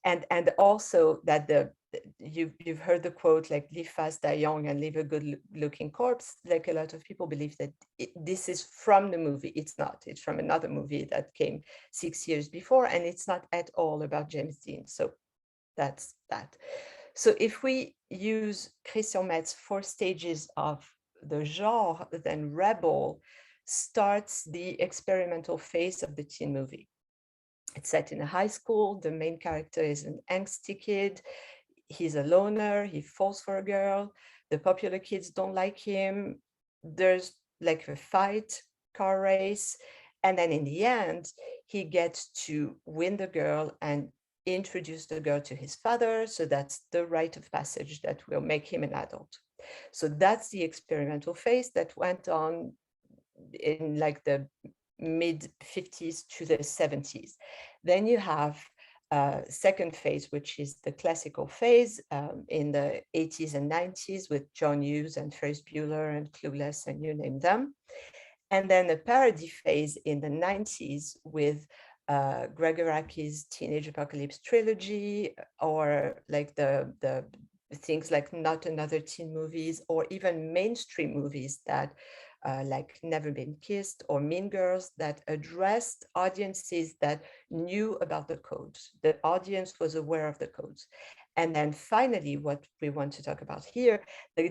and also that you've heard the quote like live fast, die young, and leave a good looking corpse. Like a lot of people believe that this is from the movie. It's not. It's from another movie that came 6 years before, and it's not at all about James Dean. So that's that. So if we use Christian Metz's 4 stages of the genre, then Rebel starts the experimental phase of the teen movie. It's set in a high school. The main character is an angsty kid. He's a loner. He falls for a girl. The popular kids don't like him. There's like a fight, car race. And then in the end, he gets to win the girl and introduce the girl to his father. So that's the rite of passage that will make him an adult. So that's the experimental phase that went on in like the mid 50s to the 70s. Then you have second phase, which is the classical phase in the 80s and 90s with John Hughes and Ferris Bueller and Clueless and you name them. And then a parody phase in the 90s with Greg Araki's Teenage Apocalypse trilogy, or like the things like Not Another Teen movies, or even mainstream movies that like Never Been Kissed or Mean Girls, that addressed audiences that knew about the codes. The audience was aware of the codes. And then finally, what we want to talk about here, the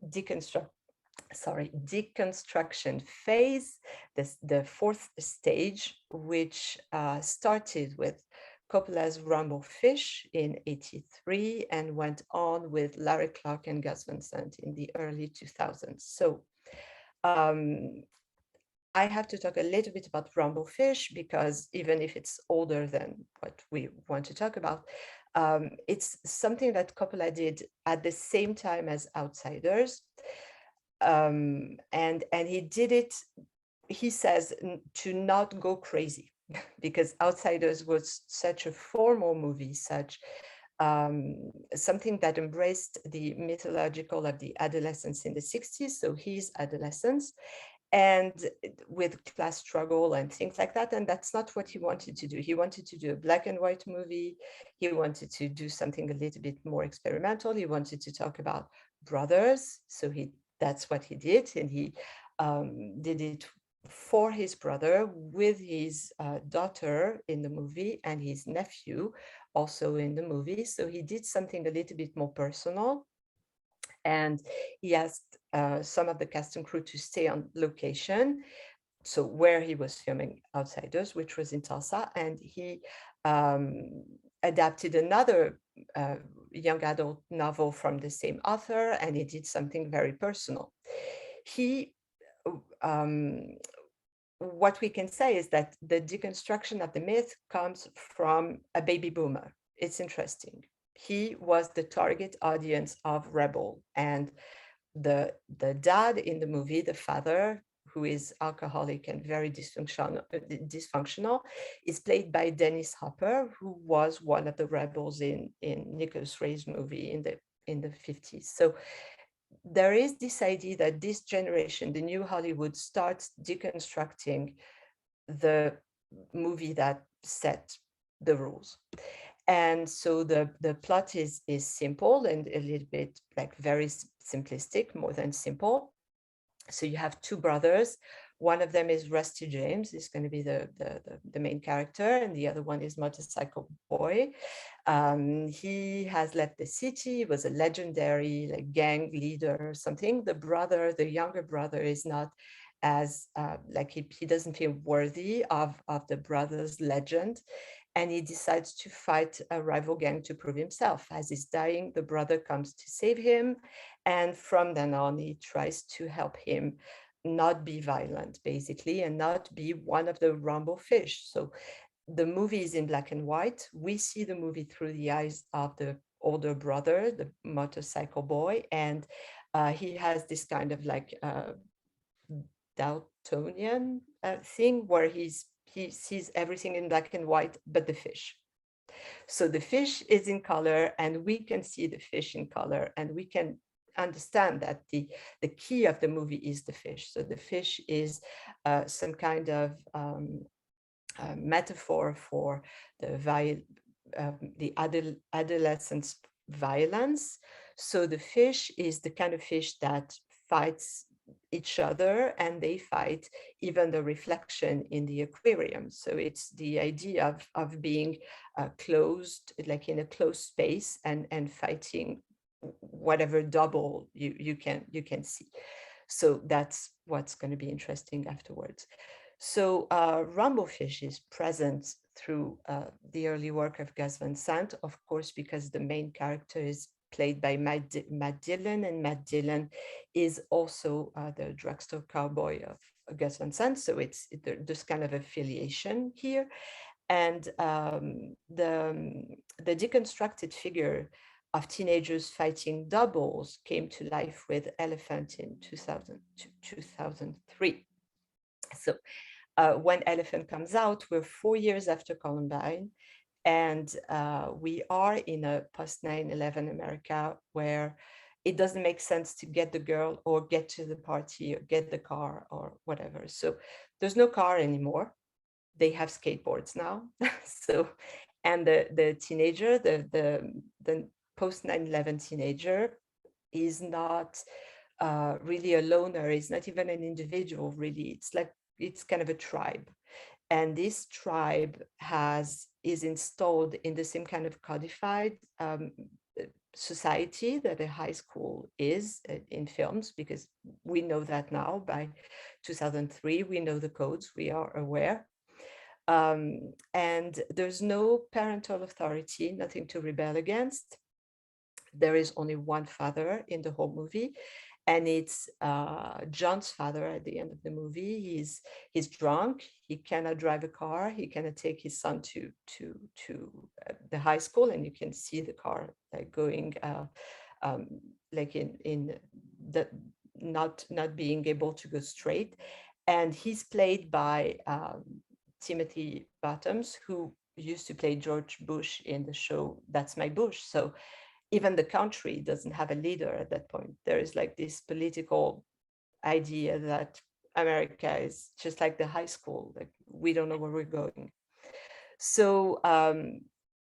deconstruction phase, the 4th stage, which started with Coppola's Rumblefish in 83 and went on with Larry Clark and Gus Van Sant in the early 2000s. So I have to talk a little bit about Rumblefish because even if it's older than what we want to talk about, it's something that Coppola did at the same time as Outsiders. And he did it, he says, to not go crazy because Outsiders was such a formal movie, such something that embraced the mythological of the adolescence in the 60s, so his adolescence, and with class struggle and things like that. And that's not what he wanted to do. He wanted to do a black and white movie. He wanted to do something a little bit more experimental. He wanted to talk about brothers. So that's what he did. And he did it for his brother, with his daughter in the movie and his nephew also in the movie. So he did something a little bit more personal. And he asked some of the cast and crew to stay on location. So where he was filming Outsiders, which was in Tulsa, and he adapted another young adult novel from the same author, and he did something very personal. What we can say is that the deconstruction of the myth comes from a baby boomer. It's interesting. He was the target audience of Rebel, and the dad in the movie, the father, who is alcoholic and very dysfunctional, is played by Dennis Hopper, who was one of the rebels in Nicholas Ray's movie in the 50s. So there is this idea that this generation, the new Hollywood, starts deconstructing the movie that set the rules. And so the plot is simple and a little bit like very simplistic, more than simple. So you have two brothers. One of them is Rusty James, is going to be the main character, and the other one is Motorcycle Boy. He has left the city, was a legendary like gang leader or something. The younger brother is not as like he doesn't feel worthy of the brother's legend. And he decides to fight a rival gang to prove himself. As he's dying, the brother comes to save him. And from then on, he tries to help him not be violent, basically, and not be one of the rumble fish. So the movie is in black and white. We see the movie through the eyes of the older brother, the Motorcycle Boy. And he has this kind of like Daltonian thing where he sees everything in black and white, but the fish. So the fish is in color, and we can see the fish in color, and we can understand that the key of the movie is the fish. So the fish is some kind of metaphor for the adolescent's violence. So the fish is the kind of fish that fights each other, and they fight even the reflection in the aquarium. So it's the idea of being closed, like in a closed space, and fighting whatever double you can see. So that's what's going to be interesting afterwards. So Rumblefish is present through the early work of Gus Van Sant, of course, because the main character is played by Matt Dillon, and Matt Dillon is also the drugstore cowboy of Gus Van Sant. So there's kind of affiliation here. And the deconstructed figure of teenagers fighting doubles came to life with Elephant in 2003. So when Elephant comes out, we're 4 years after Columbine, and we are in a post 9/11 America where it doesn't make sense to get the girl or get to the party or get the car or whatever. So there's no car anymore. They have skateboards now. So, and the teenager, the post 9/11 teenager is not really a loner. It's not even an individual, really. It's kind of a tribe. And this tribe is installed in the same kind of codified society that a high school is in films, because we know that now. By 2003, we know the codes, we are aware. And there's no parental authority, nothing to rebel against. There is only one father in the whole movie, and it's John's father at the end of the movie. He's drunk. He cannot drive a car. He cannot take his son to the high school, and you can see the car like going like in the not being able to go straight. And he's played by Timothy Bottoms, who used to play George Bush in the show That's My Bush. So even the country doesn't have a leader at that point. There is like this political idea that America is just like the high school, like we don't know where we're going. So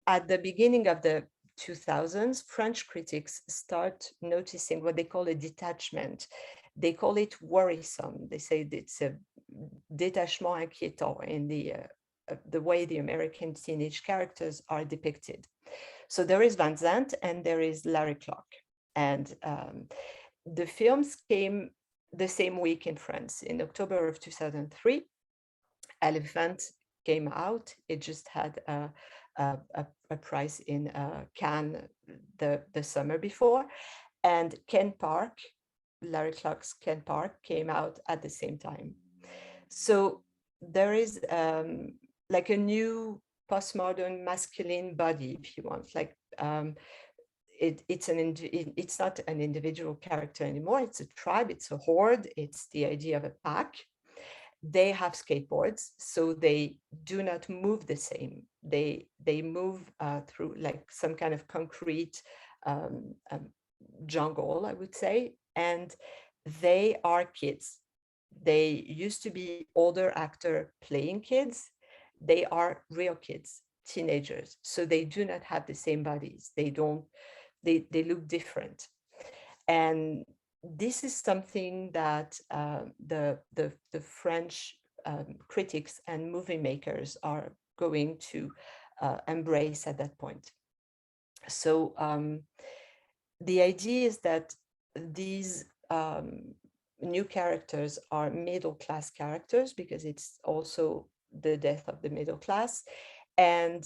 at the beginning of the 2000s, French critics start noticing what they call a detachment. They call it worrisome. They say it's a détachement inquiétant in the way the American teenage characters are depicted. So there is Van Sant and there is Larry Clark. And the films came the same week in France. In October of 2003, Elephant came out. It just had a prize in Cannes the summer before. And Ken Park, Larry Clark's Ken Park, came out at the same time. So there is like a new postmodern masculine body, if you want. Like it's not an individual character anymore. It's a tribe, it's a horde, it's the idea of a pack. They have skateboards, so they do not move the same. They move through like some kind of concrete jungle, I would say, and they are kids. They used to be older actor playing kids. They are real kids, teenagers, so they do not have the same bodies. They look different. And this is something that the French critics and movie makers are going to embrace at that point. So the idea is that these new characters are middle-class characters, because it's also the death of the middle class. And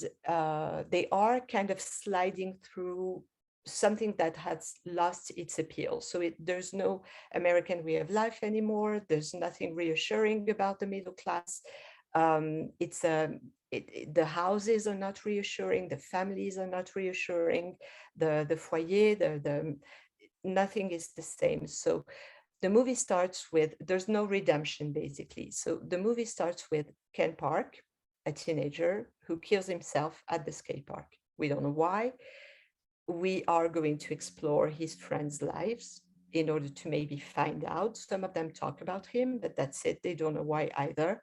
they are kind of sliding through something that has lost its appeal. So there's no American way of life anymore. There's nothing reassuring about the middle class. The houses are not reassuring. The families are not reassuring. The foyer, nothing is the same. So the movie starts with, there's no redemption, basically. So the movie starts with Ken Park, a teenager who kills himself at the skate park. We don't know why. We are going to explore his friends' lives in order to maybe find out. Some of them talk about him, but that's it. They don't know why either.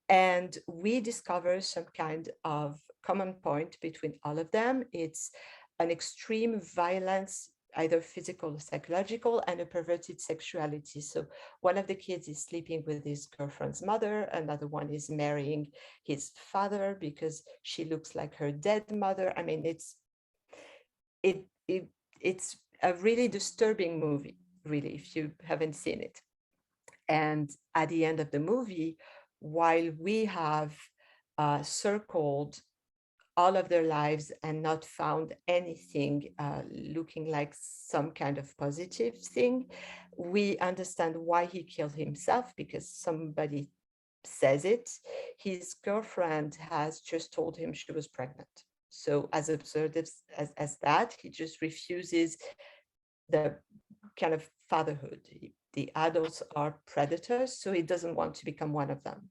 And we discover some kind of common point between all of them. It's an extreme violence, either physical or psychological, and a perverted sexuality. So one of the kids is sleeping with his girlfriend's mother. Another one is marrying his father because she looks like her dead mother. I mean, it's a really disturbing movie, really, if you haven't seen it. And at the end of the movie, while we have circled all of their lives and not found anything looking like some kind of positive thing, we understand why he killed himself, because somebody says it. His girlfriend has just told him she was pregnant. So as absurd as that, he just refuses the kind of fatherhood. The adults are predators, so he doesn't want to become one of them.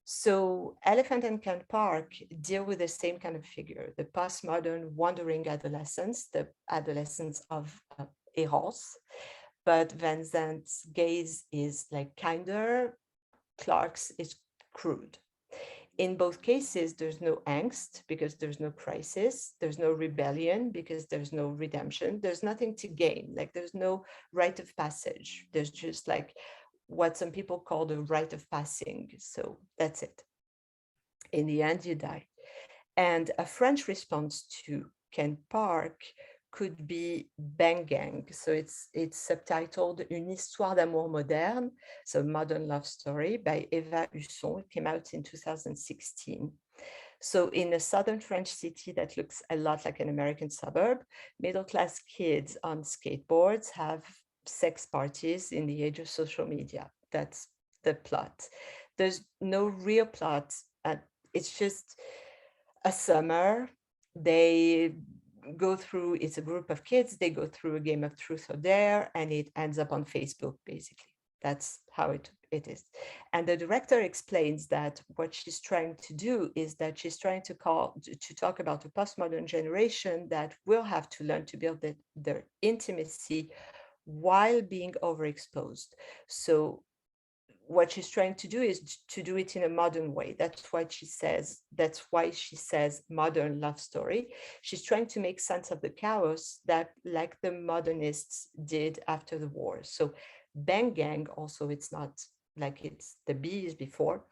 So Elephant and Ken Park deal with the same kind of figure, the postmodern wandering adolescence, the adolescence of errance. But Van Zandt's gaze is like kinder, Clark's is crude. In both cases, there's no angst because there's no crisis. There's no rebellion because there's no redemption. There's nothing to gain. Like there's no rite of passage. There's just like what some people call the rite of passing. So that's it. In the end, you die. And a French response to Ken Park could be Bang Gang. So it's subtitled Une histoire d'amour moderne, so modern love story by Eva Husson. It came out in 2016. So in a southern French city that looks a lot like an American suburb, middle-class kids on skateboards have sex parties in the age of social media. That's the plot. There's no real plot. It's just a summer. They go through, it's a group of kids, they go through a game of truth or dare, and it ends up on Facebook, basically. That's how it is. And the director explains that what she's trying to do is that she's trying to talk about a postmodern generation that will have to learn to build their intimacy while being overexposed. So what she's trying to do is to do it in a modern way. That's why she says modern love story. She's trying to make sense of the chaos that like the modernists did after the war. So Bang Gang, also, it's not like it's the Bees before,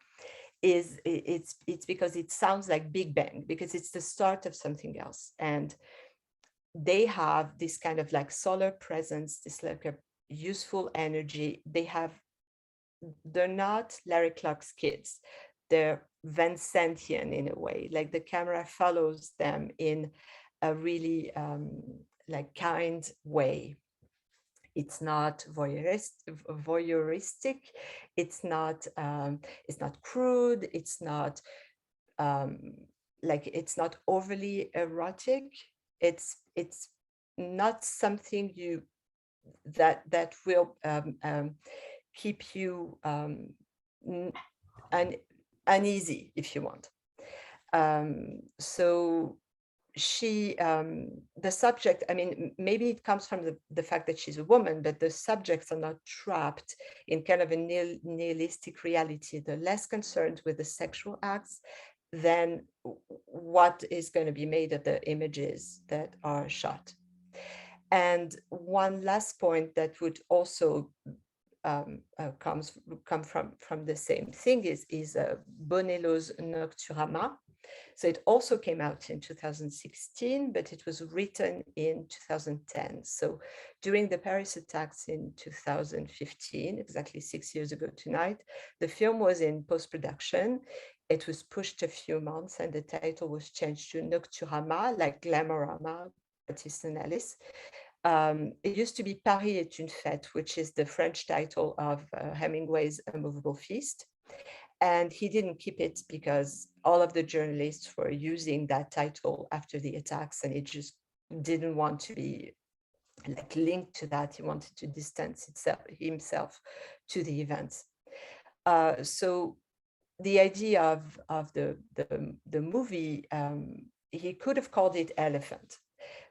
it's because it sounds like Big Bang, because it's the start of something else. And they have this kind of like solar presence, this like a useful energy. They're not Larry Clark's kids. They're Van Zandtian in a way, like the camera follows them in a really like kind way. It's not voyeuristic. It's not crude. It's not like, it's not overly erotic. it's not something that will keep you uneasy, if you want. So she, the subject, I mean, maybe it comes from the fact that she's a woman, but the subjects are not trapped in kind of a nihilistic reality. They're less concerned with the sexual acts than what is going to be made of the images that are shot. And one last point that would also come from the same thing is Bonello's Nocturama. So it also came out in 2016, but it was written in 2010. So during the Paris attacks in 2015, exactly 6 years ago tonight, the film was in post-production. It was pushed a few months and the title was changed to Nocturama, like Glamorama, Baptiste and Alice. It used to be Paris est une fête, which is the French title of Hemingway's A Movable Feast. And he didn't keep it because all of the journalists were using that title after the attacks, and he just didn't want to be like linked to that. He wanted to distance himself to the events. So the idea of the movie, he could have called it Elephant.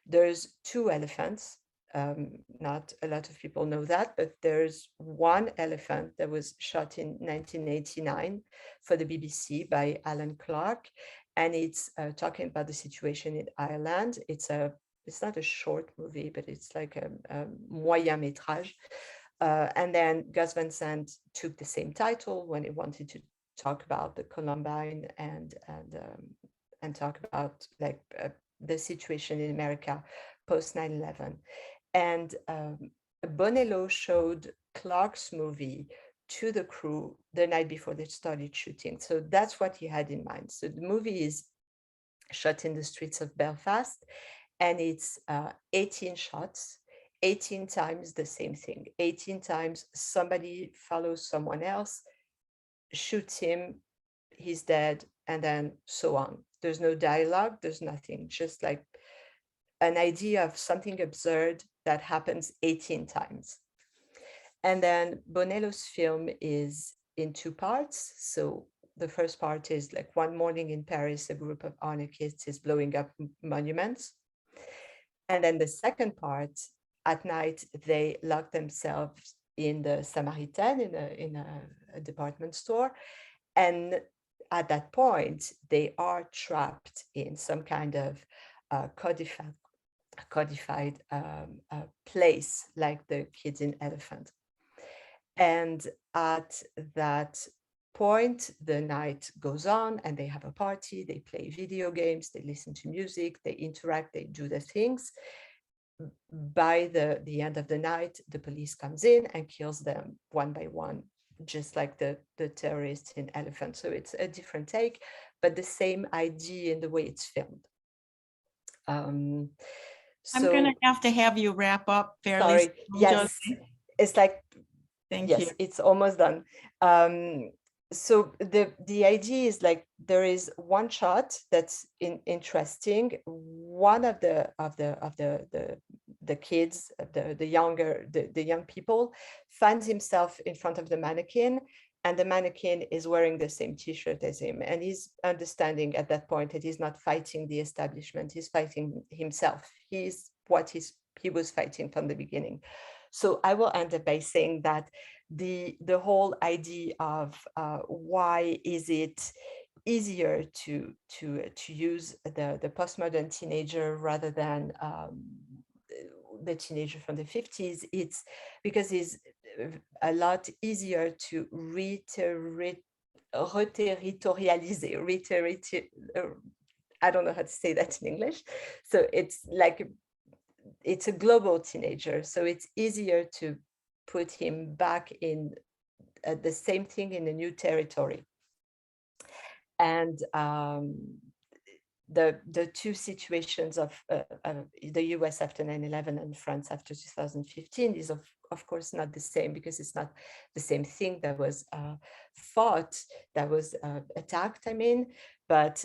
There's two elephants. Not a lot of people know that, but there's one elephant that was shot in 1989 for the BBC by Alan Clark, and it's talking about the situation in Ireland. It's not a short movie, but it's like a moyen métrage. And then Gus Van Sant took the same title when he wanted to talk about the Columbine and talk about like the situation in America post 9/11. And Bonello showed Clark's movie to the crew the night before they started shooting. So that's what he had in mind. So the movie is shot in the streets of Belfast, and it's 18 shots, 18 times the same thing. 18 times somebody follows someone else, shoots him, he's dead, and then so on. There's no dialogue, there's nothing, just like an idea of something absurd that happens 18 times. And then Bonello's film is in two parts. So the first part is like one morning in Paris, a group of anarchists is blowing up monuments. And then the second part, at night, they lock themselves in the Samaritan in a department store. And at that point, they are trapped in some kind of codified place, like the kids in Elephant. And at that point, the night goes on and they have a party, they play video games, they listen to music, they interact, they do their things. By the end of the night, the police comes in and kills them one by one, just like the terrorists in Elephant. So it's a different take, but the same idea in the way it's filmed. I'm going to have you wrap up fairly. Sorry. Yes, it's like, thank yes, you. it's almost done. So the idea is like there is one shot that's interesting. One of the kids, the young people, finds himself in front of the mannequin, and the mannequin is wearing the same T-shirt as him, and he's understanding at that point that he's not fighting the establishment, he's fighting himself. He's what he was fighting from the beginning. So I will end up by saying that the whole idea of why is it easier to use the postmodern teenager rather than the teenager from the 50s, it's because it's a lot easier to I don't know how to say that in English. So it's like, it's a global teenager. So it's easier to put him back in the same thing in a new territory. And the two situations of the US after 9/11 and France after 2015 is of course not the same, because it's not the same thing that was fought, that was attacked, I mean, but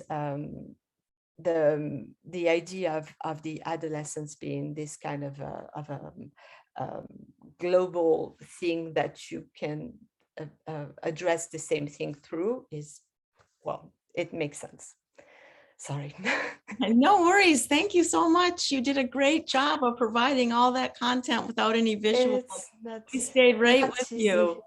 the idea of the adolescence being this kind of a global thing that you can address the same thing through is, well, it makes sense. Sorry. No worries. Thank you so much. You did a great job of providing all that content without any visuals. We stayed right with you.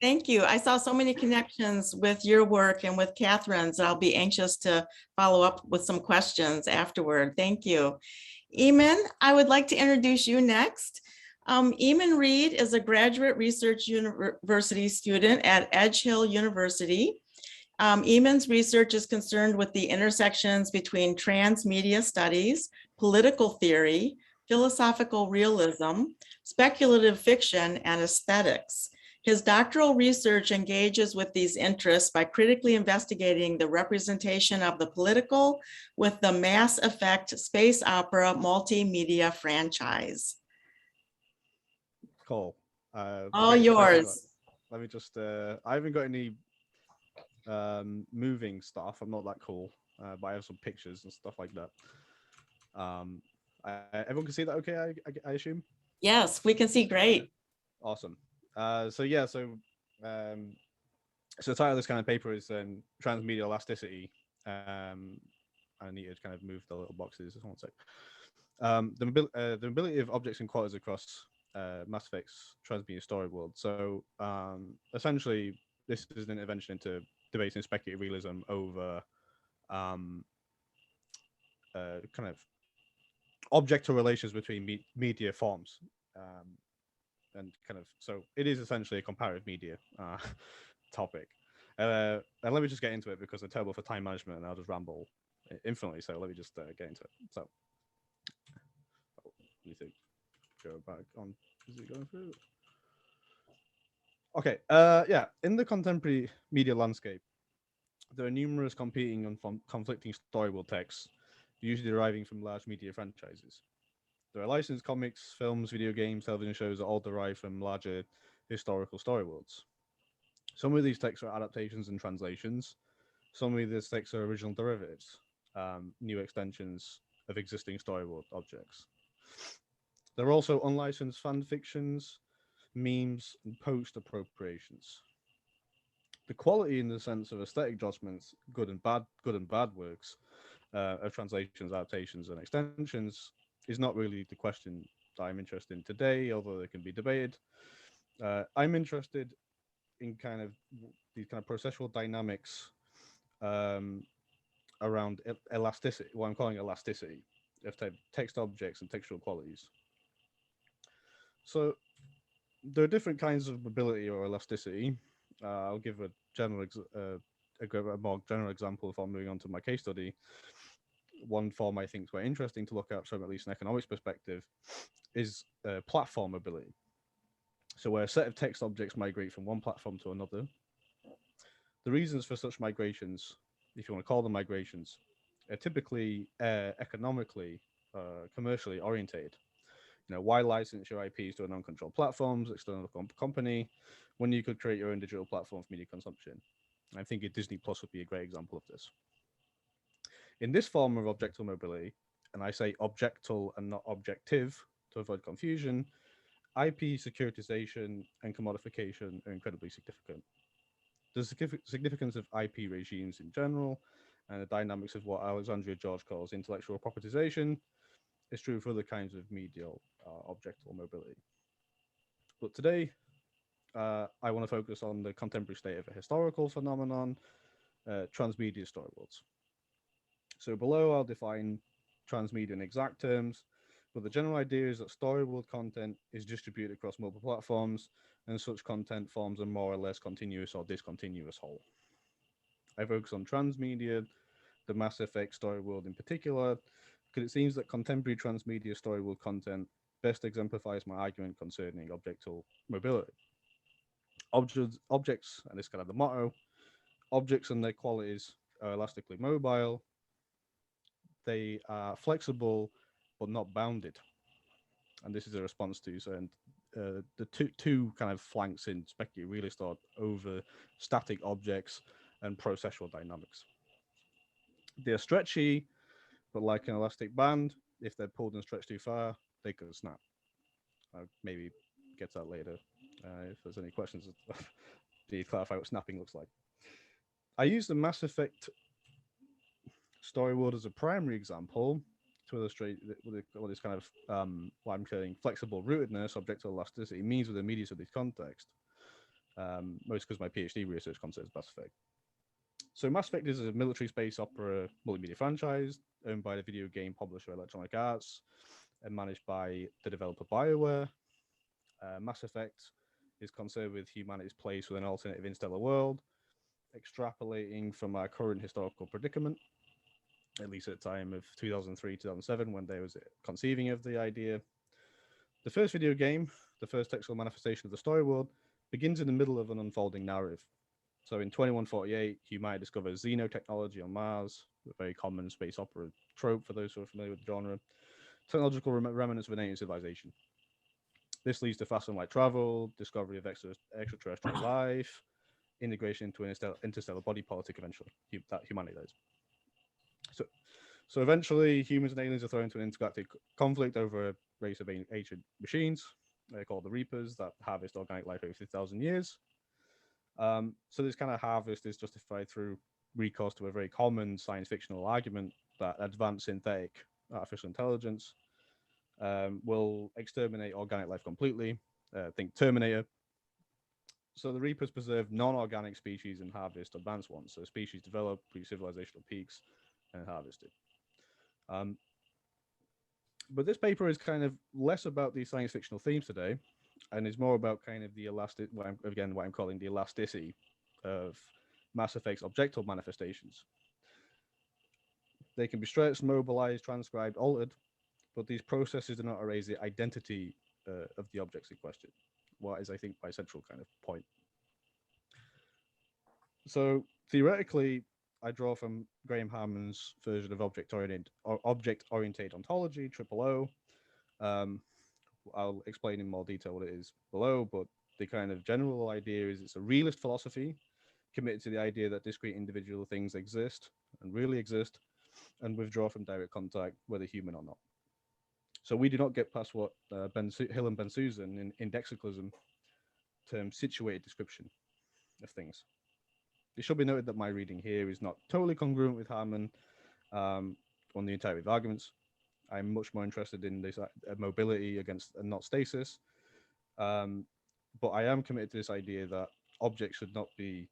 Thank you. I saw so many connections with your work and with Catherine's. I'll be anxious to follow up with some questions afterward. Thank you. Eamon, I would like to introduce you next. Eamon Reed is a graduate research university student at Edge Hill University. Eamon's research is concerned with the intersections between transmedia studies, political theory, philosophical realism, speculative fiction, and aesthetics. His doctoral research engages with these interests by critically investigating the representation of the political with the Mass Effect space opera multimedia franchise. Cool. All yours. Let me just, I haven't got any moving stuff. I'm not that cool, but I have some pictures and stuff like that. Everyone can see that okay, I assume? Yes, we can see great. Awesome. So the title of this kind of paper is Transmedia Elasticity. I need to kind of move the little boxes. Just one sec. The mobility of objects and qualities across Mass Effect's Transmedia Storyboard. So essentially, this is an intervention into debating speculative realism over kind of objectal relations between media forms. And kind of, so it is essentially a comparative media topic. And let me just get into it because I'm terrible for time management and I'll just ramble infinitely. So let me just get into it. So, need to go back on. Is it going through? Okay. Yeah. In the contemporary media landscape, there are numerous competing and conflicting storyboard texts, usually deriving from large media franchises. There are licensed comics, films, video games, television shows that all derive from larger historical storyboards. Some of these texts are adaptations and translations. Some of these texts are original derivatives, new extensions of existing storyboard objects. There are also unlicensed fan fictions, memes, and post appropriations. The quality in the sense of aesthetic judgments, good and bad works of translations, adaptations, and extensions is not really the question that I'm interested in today, although it can be debated. I'm interested in kind of these kind of processual dynamics around elasticity, what I'm calling elasticity of text objects and textual qualities. So there are different kinds of mobility or elasticity. I'll give a more general example if I'm moving on to my case study. One form I think is quite interesting to look at from at least an economics perspective is platform mobility. So where a set of text objects migrate from one platform to another. The reasons for such migrations, if you want to call them migrations, are typically economically, commercially orientated. You know, why license your IPs to a non-controlled platforms, external company, when you could create your own digital platform for media consumption? I think Disney Plus would be a great example of this. In this form of objectal mobility, and I say objectal and not objective to avoid confusion, IP securitization and commodification are incredibly significant. The significance of IP regimes in general and the dynamics of what Alexandria George calls intellectual propertization is true for other kinds of medial objectal mobility. But today, I want to focus on the contemporary state of a historical phenomenon, transmedia storyboards. So below, I'll define transmedia in exact terms, but the general idea is that storyboard content is distributed across multiple platforms, and such content forms a more or less continuous or discontinuous whole. I focus on transmedia, the Mass Effect storyboard in particular, because it seems that contemporary transmedia storyboard content best exemplifies my argument concerning objectal mobility. Objects, and this is kind of the motto, objects and their qualities are elastically mobile. They are flexible, but not bounded. And this is a response to the two kind of flanks in speculative realist thought over static objects and processual dynamics. They're stretchy, but like an elastic band, if they're pulled and stretched too far, they could snap. I'll maybe get to that later. If there's any questions, do you clarify what snapping looks like? I use the Mass Effect storyboard as a primary example to illustrate what this kind of what I'm calling flexible rootedness, objective elasticity means with the immediacy of this context. Most because my PhD research concerns Mass Effect. So Mass Effect is a military space opera multimedia franchise owned by the video game publisher Electronic Arts and managed by the developer BioWare. Mass Effect is concerned with humanity's place with an alternative interstellar world, extrapolating from our current historical predicament, at least at the time of 2003, 2007, when they was conceiving of the idea. The first video game, the first textual manifestation of the story world, begins in the middle of an unfolding narrative. So in 2148, humanity discovers xenotechnology on Mars, a very common space opera trope for those who are familiar with the genre, technological remnants of an ancient civilization. This leads to fast and light travel, discovery of extraterrestrial life, integration into an interstellar body politic eventually, that humanity does. So eventually, humans and aliens are thrown into an intergalactic conflict over a race of ancient machines. They're called the Reapers that harvest organic life every 50,000 years. So this kind of harvest is justified through recourse to a very common science fictional argument that advanced synthetic artificial intelligence will exterminate organic life completely. Think Terminator. So the Reapers preserve non-organic species and harvest advanced ones. So species develop, reach civilizational peaks, and harvested. But this paper is kind of less about these science fictional themes today, and is more about kind of the what I'm calling the elasticity of Mass Effect's objective manifestations. They can be stretched, mobilized, transcribed, altered, but these processes do not erase the identity of the objects in question. What is, I think, my central kind of point. So theoretically, I draw from Graham Harman's version of object-oriented ontology, OOO. I'll explain in more detail what it is below, but the kind of general idea is it's a realist philosophy committed to the idea that discrete individual things exist and really exist and withdraw from direct contact, whether human or not. So we do not get past what Hill and Ben Susan in Indexicalism term situated description of things. It should be noted that my reading here is not totally congruent with Harman on the entirety of arguments. I'm much more interested in this mobility against and not stasis. But I am committed to this idea that objects should not be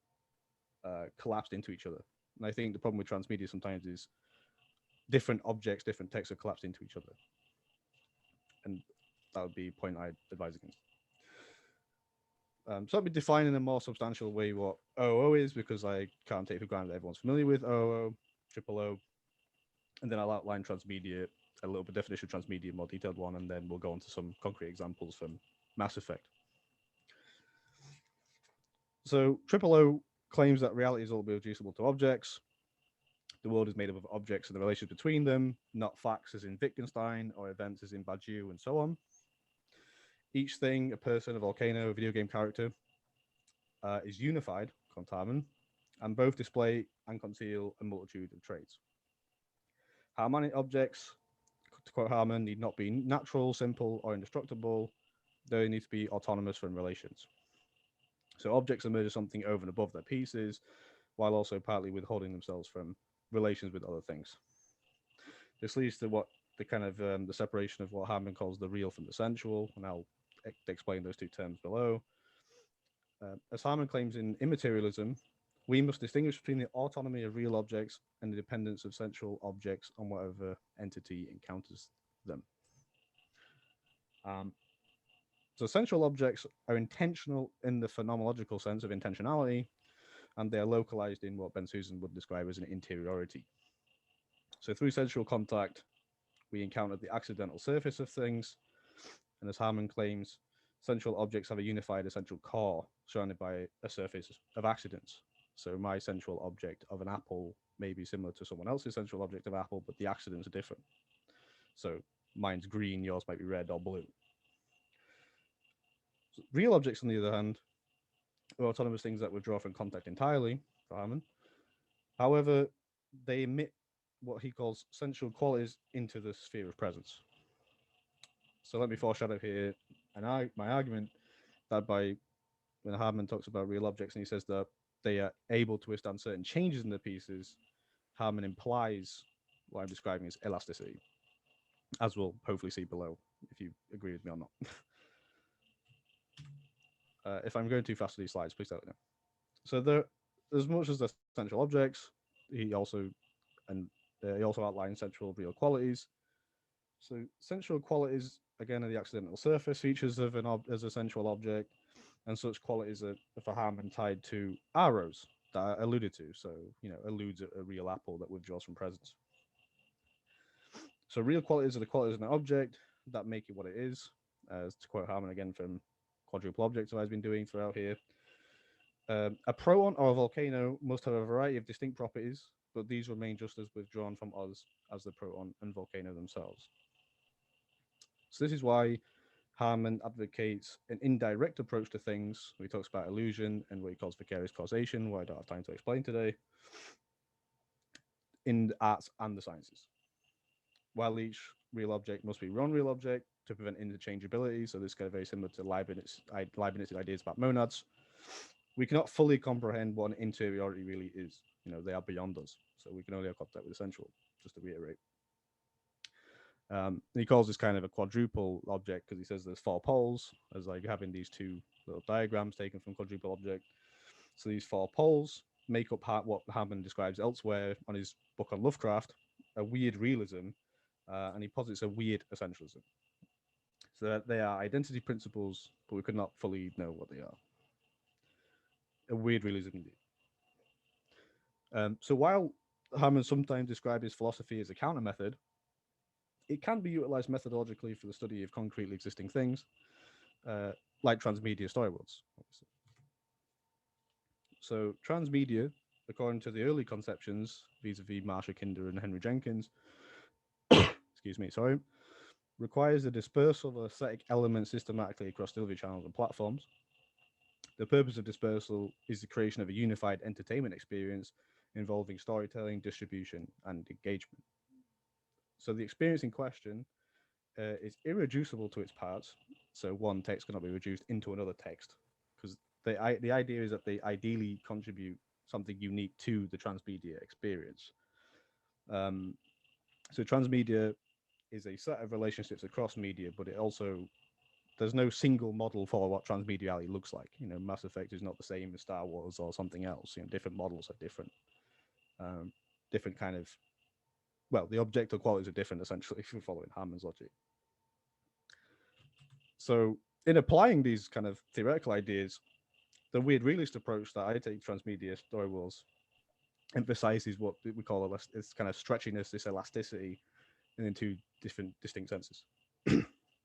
collapsed into each other. And I think the problem with transmedia sometimes is different objects, different texts are collapsed into each other. And that would be a point I'd advise against. So let me define in a more substantial way what OOO is, because I can't take for granted that everyone's familiar with OOO, OOO. And then I'll outline transmedia, a little bit definition of transmedia, more detailed one, and then we'll go into some concrete examples from Mass Effect. So OOO claims that reality is all reducible to objects. The world is made up of objects and the relations between them, not facts as in Wittgenstein or events as in Badiou and so on. Each thing, a person, a volcano, a video game character, is unified, Harman, and both display and conceal a multitude of traits. Harmonic objects, to quote Harman, need not be natural, simple, or indestructible. They need to be autonomous from relations. So objects emerge as something over and above their pieces, while also partly withholding themselves from relations with other things. This leads to what the kind of the separation of what Harman calls the real from the sensual, and I'll explain those two terms below. As Harman claims in immaterialism, we must distinguish between the autonomy of real objects and the dependence of sensual objects on whatever entity encounters them. So sensual objects are intentional in the phenomenological sense of intentionality, and they are localized in what Ben Susan would describe as an interiority. So through sensual contact, we encounter the accidental surface of things, and as Harman claims, sensual objects have a unified essential core surrounded by a surface of accidents. So my sensual object of an apple may be similar to someone else's sensual object of apple, but the accidents are different. So mine's green, yours might be red or blue. So real objects, on the other hand, are autonomous things that withdraw from contact entirely, for Harman. However, they emit what he calls sensual qualities into the sphere of presence. So let me foreshadow here, and my argument that by when Hardman talks about real objects and he says that they are able to withstand certain changes in the pieces, Hardman implies what I'm describing as elasticity, as we'll hopefully see below, if you agree with me or not. If I'm going too fast with these slides, please let me know. So there, as much as the central objects, he also outlines central real qualities. So central qualities, again, are the accidental surface features of as a central object, and such qualities are for Hardman tied to arrows that I alluded to. So, alludes a real apple that withdraws from presence. So real qualities are the qualities of an object that make it what it is. As to quote Hardman again from Quadruple Objects that I've been doing throughout here. A proton or a volcano must have a variety of distinct properties, but these remain just as withdrawn from us as the proton and volcano themselves. So this is why Hardman advocates an indirect approach to things. He talks about illusion and what he calls vicarious causation, what I don't have time to explain today, in the arts and the sciences. While each real object must be one real object to prevent interchangeability, so this is kind of very similar to Leibniz's ideas about monads, we cannot fully comprehend what an interiority really is. They are beyond us, so we can only have contact with the central, just to reiterate. He calls this kind of a quadruple object because he says there's 4 poles, as like having these 2 little diagrams taken from quadruple object. So these 4 poles make up what Hardman describes elsewhere on his book on Lovecraft, a weird realism, and he posits a weird essentialism. So that they are identity principles, but we could not fully know what they are. A weird realism indeed. So while Hardman sometimes describes his philosophy as a counter method, it can be utilized methodologically for the study of concretely existing things, like transmedia storyboards. Obviously. So transmedia, according to the early conceptions, vis-a-vis Marsha Kinder and Henry Jenkins, excuse me, sorry, requires the dispersal of aesthetic elements systematically across delivery channels and platforms. The purpose of dispersal is the creation of a unified entertainment experience involving storytelling, distribution, and engagement. So the experience in question is irreducible to its parts. So one text cannot be reduced into another text, because the idea is that they ideally contribute something unique to the transmedia experience. So transmedia is a set of relationships across media, but it also, there's no single model for what transmediality looks like. Mass Effect is not the same as Star Wars or something else. Different models are different. Different kind of, well, the objective qualities are different, essentially, if you're following Hardman's logic. So in applying these kind of theoretical ideas, the weird realist approach that I take Transmedia Storyboards emphasizes what we call this kind of stretchiness, this elasticity, in 2 distinct senses.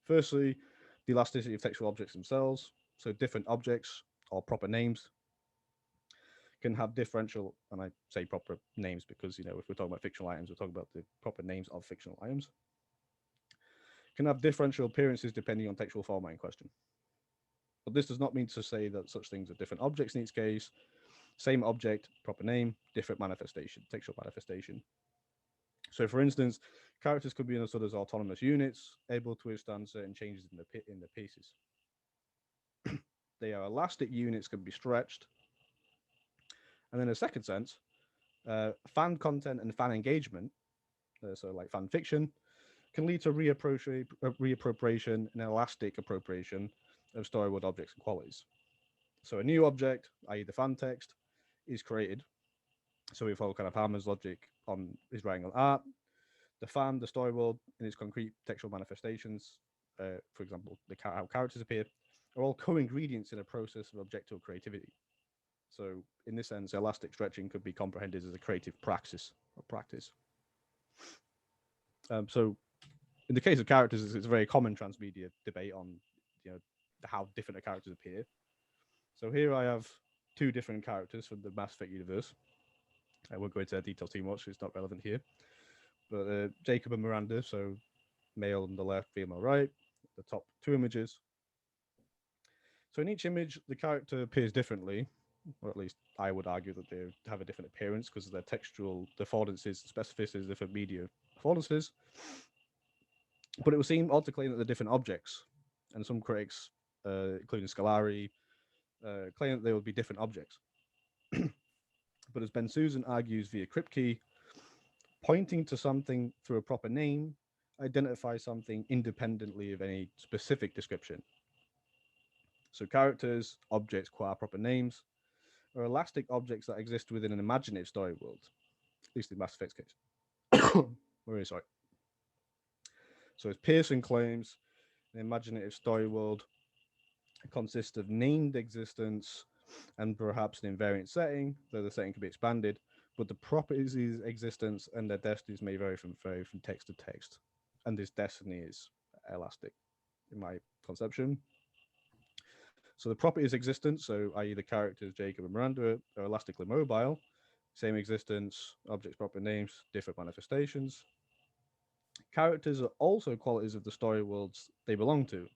Firstly, the elasticity of textual objects themselves. So different objects or proper names can have differential, and I say proper names because, if we're talking about fictional items, we're talking about the proper names of fictional items, can have differential appearances depending on textual format in question. But this does not mean to say that such things are different objects in each case. Same object, proper name, different manifestation, textual manifestation. So for instance, characters could be understood as autonomous units, able to withstand certain changes in the pieces. They are elastic units, can be stretched. And in a second sense, fan content and fan engagement, so like fan fiction, can lead to reappropriation and elastic appropriation of storyboard objects and qualities. So a new object, i.e. the fan text, is created. So we follow kind of Hardman's logic on his writing on art. The fan, the storyboard, in its concrete textual manifestations, for example, how characters appear, are all co-ingredients in a process of objective creativity. So in this sense, elastic stretching could be comprehended as a creative praxis or practice. So in the case of characters, it's a very common transmedia debate on how different the characters appear. So here I have 2 different characters from the Mass Effect universe. I won't go into that detail too much, it's not relevant here. But Jacob and Miranda, so male on the left, female right, the top 2 images. So in each image, the character appears differently, or at least I would argue that they have a different appearance because of their textual affordances, specificities, different media affordances. But it would seem odd to claim that they're different objects, and some critics, including Scolari, claim that they would be different objects. But as Ben Susan argues via Kripke, pointing to something through a proper name identifies something independently of any specific description. So characters, objects qua proper names, are elastic objects that exist within an imaginative story world, at least in Mass Effect's case. Very sorry. So as Pearson claims, an imaginative story world consists of named existence and perhaps an invariant setting, though the setting can be expanded, but the properties of existence and their destinies may vary from text to text. And this destiny is elastic, in my conception. So the properties of existence, so i.e. the characters Jacob and Miranda, are elastically mobile, same existence, objects, proper names, different manifestations. Characters are also qualities of the story worlds they belong to,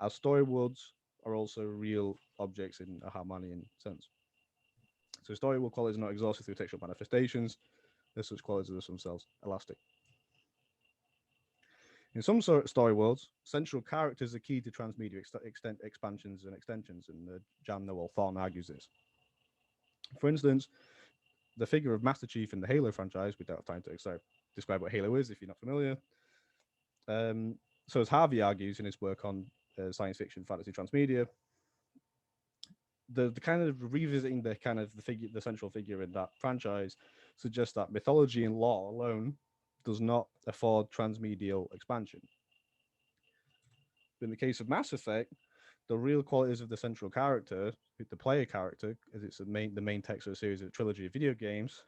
as story worlds are also real objects in a Harmonian sense. So story world qualities are not exhausted through textual manifestations, they're such qualities as themselves elastic. In some sort of story worlds, central characters are key to transmedia expansions and extensions, and Jan Noel Thorne argues this. For instance, the figure of Master Chief in the Halo franchise, we don't have time to describe what Halo is if you're not familiar. So as Harvey argues in his work on science fiction, fantasy, transmedia, the kind of revisiting the central figure in that franchise suggests that mythology and lore alone does not afford transmedial expansion. In the case of Mass Effect, the real qualities of the central character, the player character, as it's the main text of a series of trilogy of video games,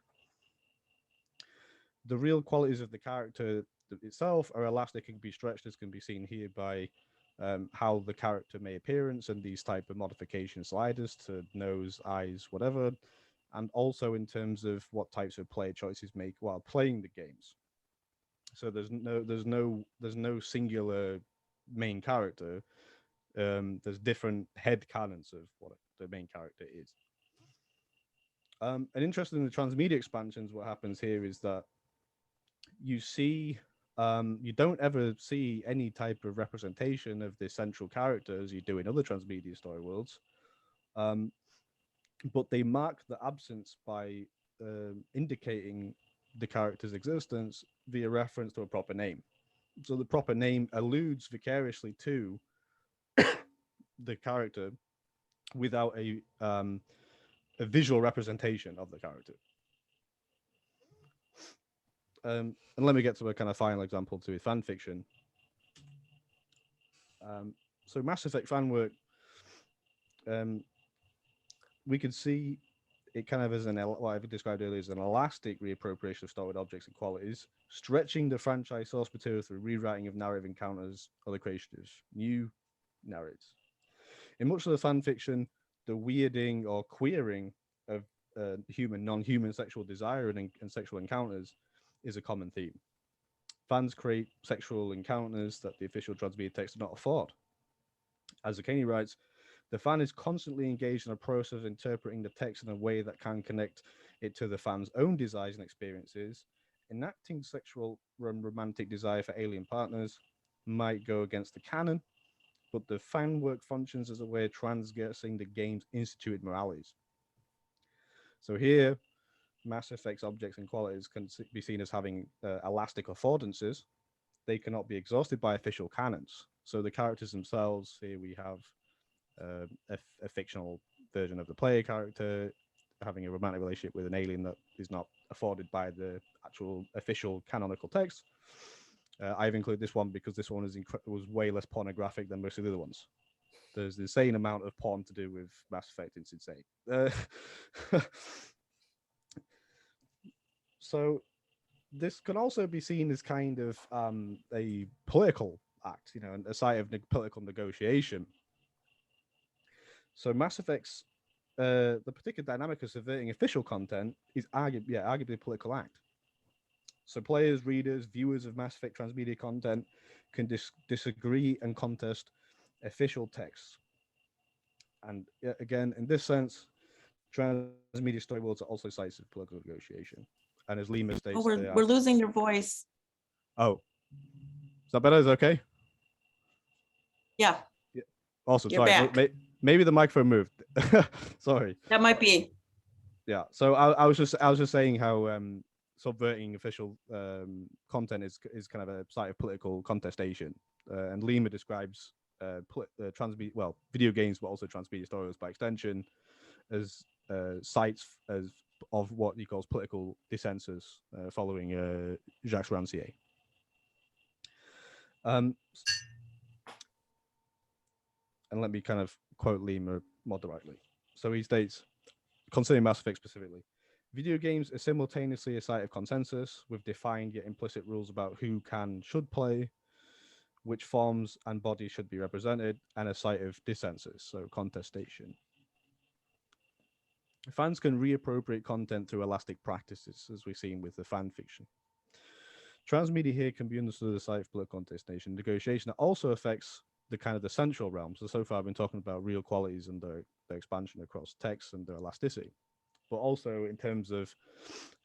the real qualities of the character itself are elastic and can be stretched, as can be seen here by how the character may appearance and these type of modification sliders to nose, eyes, whatever, and also in terms of what types of player choices make while playing the games. So there's no singular main character. There's different head canons of what the main character is. And interested in the transmedia expansions, what happens here is that you see you don't ever see any type of representation of the central character as you do in other transmedia story worlds, but they mark the absence by indicating the character's existence via reference to a proper name. So the proper name alludes vicariously to the character without a visual representation of the character. And let me get to a kind of final example to fan fiction. So Mass Effect fan work, we could see it kind of as what I've described earlier as an elastic reappropriation of started objects and qualities, stretching the franchise source material through rewriting of narrative encounters or the creation of new narratives. In much of the fan fiction, the weirding or queering of human, non-human sexual desire and sexual encounters is a common theme. Fans create sexual encounters that the official transmedia text do not afford. As Kenney writes, the fan is constantly engaged in a process of interpreting the text in a way that can connect it to the fan's own desires and experiences. Enacting sexual and romantic desire for alien partners might go against the canon, but the fan work functions as a way of transgressing the game's instituted moralities. So here, Mass Effect's objects and qualities can be seen as having elastic affordances. They cannot be exhausted by official canons. So the characters themselves, here we have a fictional version of the player character having a romantic relationship with an alien that is not afforded by the actual official canonical text. I've included this one because this one was way less pornographic than most of the other ones. There's the insane amount of porn to do with Mass Effect. It's insane. So this can also be seen as kind of a political act, a site of political negotiation. So Mass Effect's the particular dynamic of subverting official content is arguably a political act. So players, readers, viewers of Mass Effect transmedia content can disagree and contest official texts. And again, in this sense, Transmedia Storyboards are also sites of political negotiation. And as Lima states, Oh, we're losing your voice. Oh, is that better? Is that okay? Yeah. Yeah. Awesome. You're Sorry. back. Maybe the microphone moved. Sorry. That might be. Yeah. So I was just saying how subverting official content is kind of a site of political contestation. And Lima describes video games, but also transmedia stories by extension, as sites of what he calls political dissensus, following Jacques Rancière. And let me kind of quote Lima more directly. So he states, concerning Mass Effect specifically, video games are simultaneously a site of consensus with defined yet implicit rules about who should play, which forms and bodies should be represented, and a site of dissensus, so contestation. Fans can reappropriate content through elastic practices, as we've seen with the fan fiction. Transmedia here can be understood as a site of political contestation negotiation that also affects the kind of the central realm. So far I've been talking about real qualities and their expansion across text and their elasticity, but also in terms of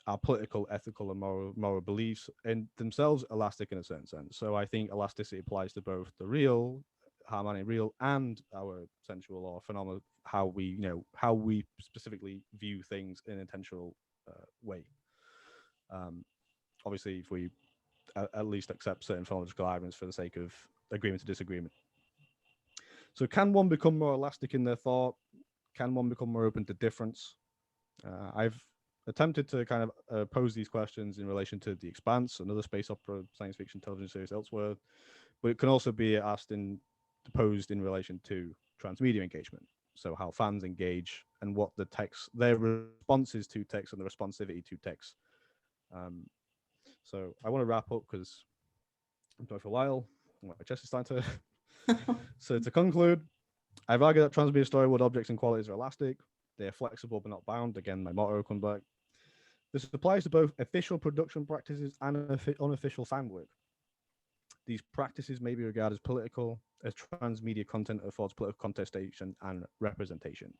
our political, ethical, and moral beliefs in themselves elastic in a certain sense. So I think elasticity applies to both the real, harmonic real, and our sensual or phenomenal, how we specifically view things in an intentional way. Obviously, if we at least accept certain phonological arguments for the sake of agreement to disagreement. So can one become more elastic in their thought? Can one become more open to difference? I've attempted to kind of pose these questions in relation to The Expanse, another space opera science fiction television series elsewhere, but it can also be posed in relation to transmedia engagement. So how fans engage and what the text, their responses to text and the responsivity to text. So I want to wrap up because I'm going for a while. My chest is starting to. So to conclude, I've argued that transmedia storyboard objects and qualities are elastic. They are flexible but not bound. Again, my motto comes back. This applies to both official production practices and unofficial fan work. These practices may be regarded as political, as transmedia content affords political contestation and representation.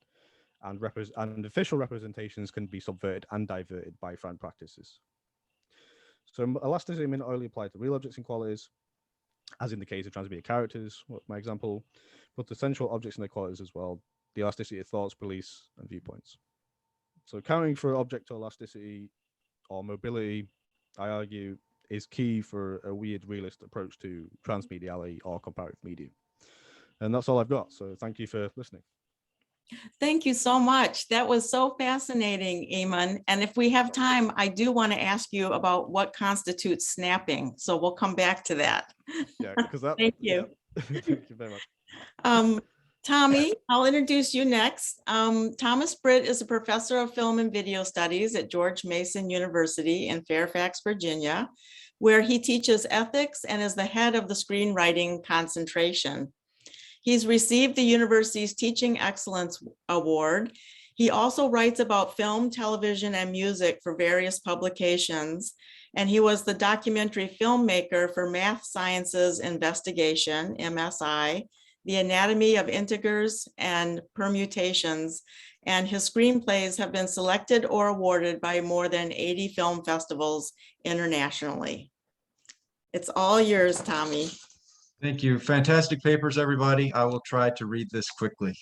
And official representations can be subverted and diverted by fan practices. So elasticity may not only apply to real objects and qualities, as in the case of transmedia characters, what's my example, but to central objects and their qualities as well, the elasticity of thoughts, beliefs, and viewpoints. So accounting for object elasticity or mobility, I argue, is key for a weird realist approach to transmediality or comparative media. And that's all I've got. So thank you for listening. Thank you so much. That was so fascinating, Eamon. And if we have time, I do want to ask you about what constitutes snapping. So we'll come back to that. Yeah, because that. Thank you. Yeah. Thank you very much. Tommy, I'll introduce you next. Thomas Britt is a professor of film and video studies at George Mason University in Fairfax, Virginia, where he teaches ethics and is the head of the screenwriting concentration. He's received the university's Teaching Excellence Award. He also writes about film, television, and music for various publications. And he was the documentary filmmaker for Math Sciences Investigation, MSI, The Anatomy of Integers and Permutations, and his screenplays have been selected or awarded by more than 80 film festivals internationally. It's all yours, Tommy. Thank you. Fantastic papers, everybody. I will try to read this quickly.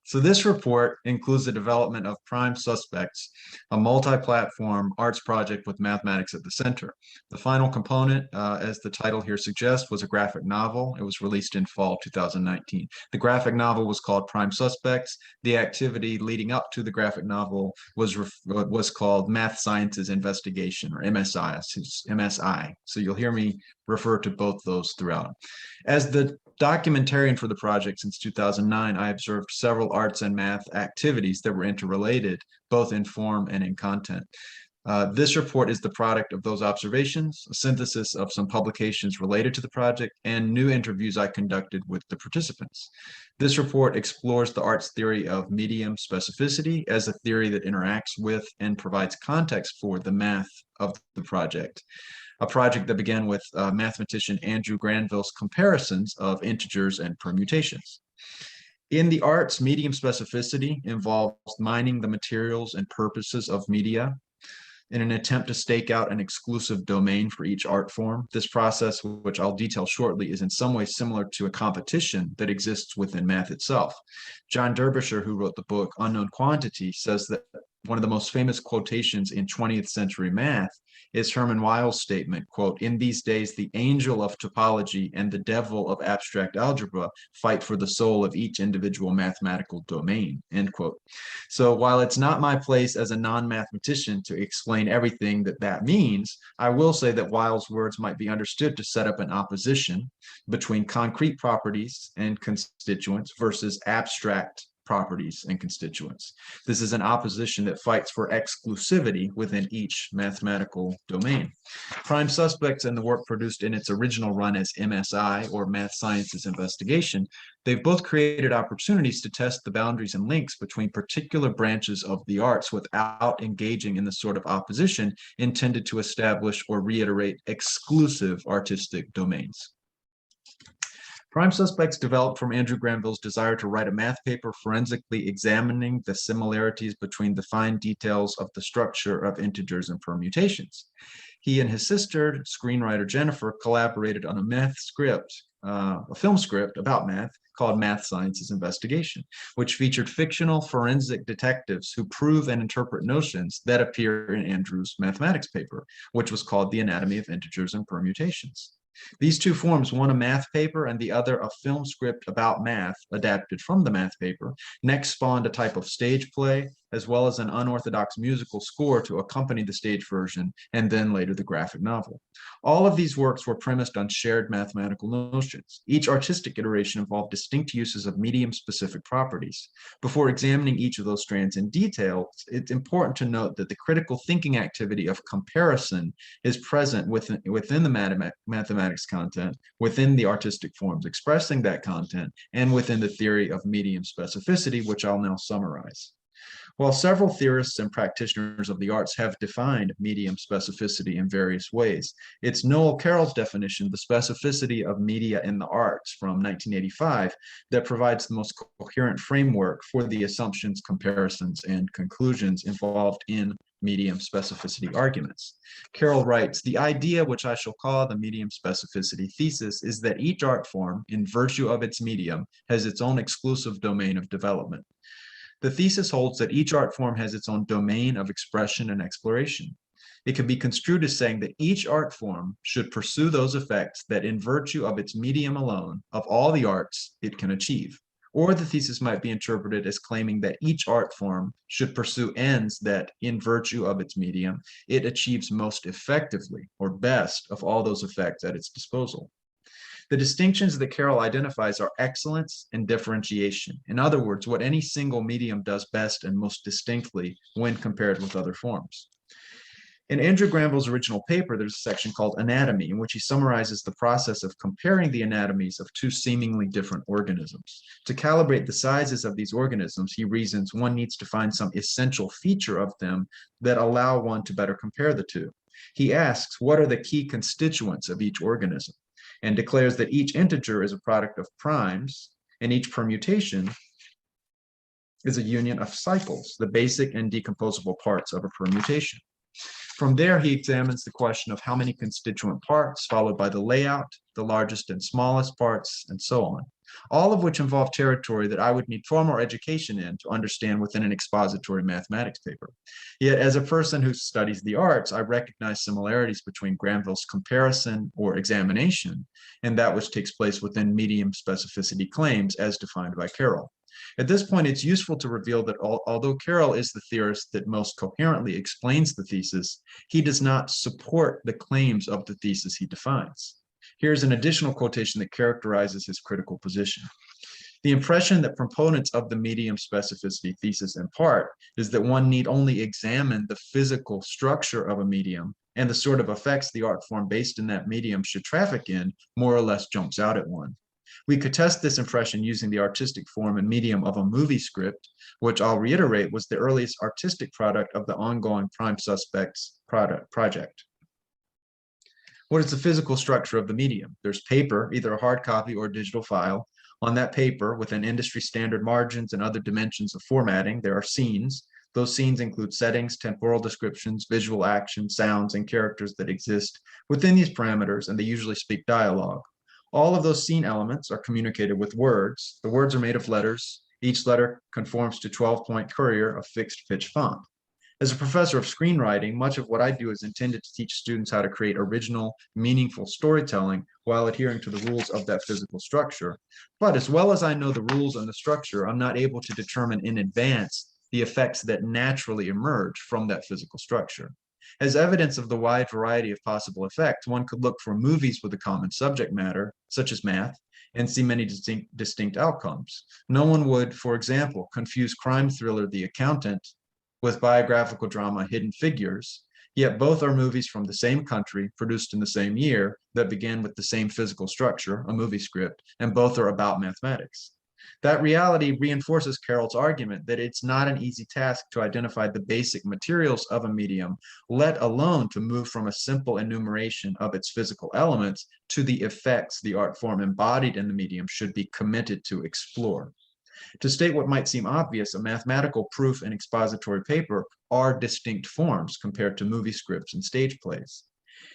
So this report includes the development of Prime Suspects, a multi-platform arts project with mathematics at the center. The final component, as the title here suggests, was a graphic novel. It was released in fall 2019. The graphic novel was called Prime Suspects. The activity leading up to the graphic novel was called Math Sciences Investigation, or MSI. So you'll hear me refer to both those throughout. As the documentarian for the project since 2009, I observed several arts and math activities that were interrelated, both in form and in content. This report is the product of those observations, a synthesis of some publications related to the project, and new interviews I conducted with the participants. This report explores the arts theory of medium specificity as a theory that interacts with and provides context for the math of the project. A project that began with mathematician Andrew Granville's comparisons of integers and permutations. In the arts, medium specificity involves mining the materials and purposes of media in an attempt to stake out an exclusive domain for each art form. This process, which I'll detail shortly, is in some ways similar to a competition that exists within math itself. John Derbyshire, who wrote the book Unknown Quantity, says that one of the most famous quotations in 20th century math is Herman Weill's statement, quote, "In these days, the angel of topology and the devil of abstract algebra fight for the soul of each individual mathematical domain," end quote. So while it's not my place as a non-mathematician to explain everything that means, I will say that Weill's words might be understood to set up an opposition between concrete properties and constituents versus abstract properties and constituents. This is an opposition that fights for exclusivity within each mathematical domain. Prime Suspects and the work produced in its original run as MSI, or Math Sciences Investigation, they've both created opportunities to test the boundaries and links between particular branches of the arts without engaging in the sort of opposition intended to establish or reiterate exclusive artistic domains. Prime Suspects developed from Andrew Granville's desire to write a math paper forensically examining the similarities between the fine details of the structure of integers and permutations. He and his sister, screenwriter Jennifer, collaborated on a math script, a film script about math called Math Sciences Investigation, which featured fictional forensic detectives who prove and interpret notions that appear in Andrew's mathematics paper, which was called The Anatomy of Integers and Permutations. These two forms, one a math paper and the other a film script about math adapted from the math paper, next spawned a type of stage play, as well as an unorthodox musical score to accompany the stage version, and then later the graphic novel. All of these works were premised on shared mathematical notions. Each artistic iteration involved distinct uses of medium-specific properties. Before examining each of those strands in detail, it's important to note that the critical thinking activity of comparison is present within the mathematics content, within the artistic forms expressing that content, and within the theory of medium specificity, which I'll now summarize. While several theorists and practitioners of the arts have defined medium specificity in various ways, it's Noel Carroll's definition, the specificity of media in the arts from 1985, that provides the most coherent framework for the assumptions, comparisons, and conclusions involved in medium specificity arguments. Carroll writes, "The idea, which I shall call the medium specificity thesis, is that each art form, in virtue of its medium, has its own exclusive domain of development. The thesis holds that each art form has its own domain of expression and exploration. It can be construed as saying that each art form should pursue those effects that in virtue of its medium alone, of all the arts, it can achieve. Or the thesis might be interpreted as claiming that each art form should pursue ends that, in virtue of its medium, it achieves most effectively or best of all those effects at its disposal." The distinctions that Carroll identifies are excellence and differentiation. In other words, what any single medium does best and most distinctly when compared with other forms. In Andrew Granville's original paper, there's a section called Anatomy, in which he summarizes the process of comparing the anatomies of two seemingly different organisms. To calibrate the sizes of these organisms, he reasons one needs to find some essential feature of them that allow one to better compare the two. He asks, what are the key constituents of each organism? And declares that each integer is a product of primes, and each permutation is a union of cycles, the basic and decomposable parts of a permutation. From there, he examines the question of how many constituent parts, followed by the layout, the largest and smallest parts, and so on, all of which involve territory that I would need far more education in to understand within an expository mathematics paper. Yet, as a person who studies the arts, I recognize similarities between Granville's comparison or examination and that which takes place within medium specificity claims as defined by Carroll. At this point, it's useful to reveal that although Carroll is the theorist that most coherently explains the thesis, he does not support the claims of the thesis he defines. Here's an additional quotation that characterizes his critical position. The impression that proponents of the medium specificity thesis impart is that one need only examine the physical structure of a medium, and the sort of effects the art form based in that medium should traffic in more or less jumps out at one. We could test this impression using the artistic form and medium of a movie script, which I'll reiterate was the earliest artistic product of the ongoing Prime Suspects project. What is the physical structure of the medium? There's paper, either a hard copy or a digital file. On that paper, within industry standard margins and other dimensions of formatting, there are scenes. Those scenes include settings, temporal descriptions, visual action, sounds, and characters that exist within these parameters, and they usually speak dialogue. All of those scene elements are communicated with words. The words are made of letters. Each letter conforms to 12-point Courier of fixed pitch font. As a professor of screenwriting, much of what I do is intended to teach students how to create original, meaningful storytelling while adhering to the rules of that physical structure. But as well as I know the rules and the structure, I'm not able to determine in advance the effects that naturally emerge from that physical structure. As evidence of the wide variety of possible effects, one could look for movies with a common subject matter, such as math, and see many distinct outcomes. No one would, for example, confuse crime thriller The Accountant with biographical drama Hidden Figures, yet both are movies from the same country, produced in the same year, that began with the same physical structure, a movie script, and both are about mathematics. That reality reinforces Carroll's argument that it's not an easy task to identify the basic materials of a medium, let alone to move from a simple enumeration of its physical elements to the effects the art form embodied in the medium should be committed to explore. To state what might seem obvious, a mathematical proof and expository paper are distinct forms compared to movie scripts and stage plays.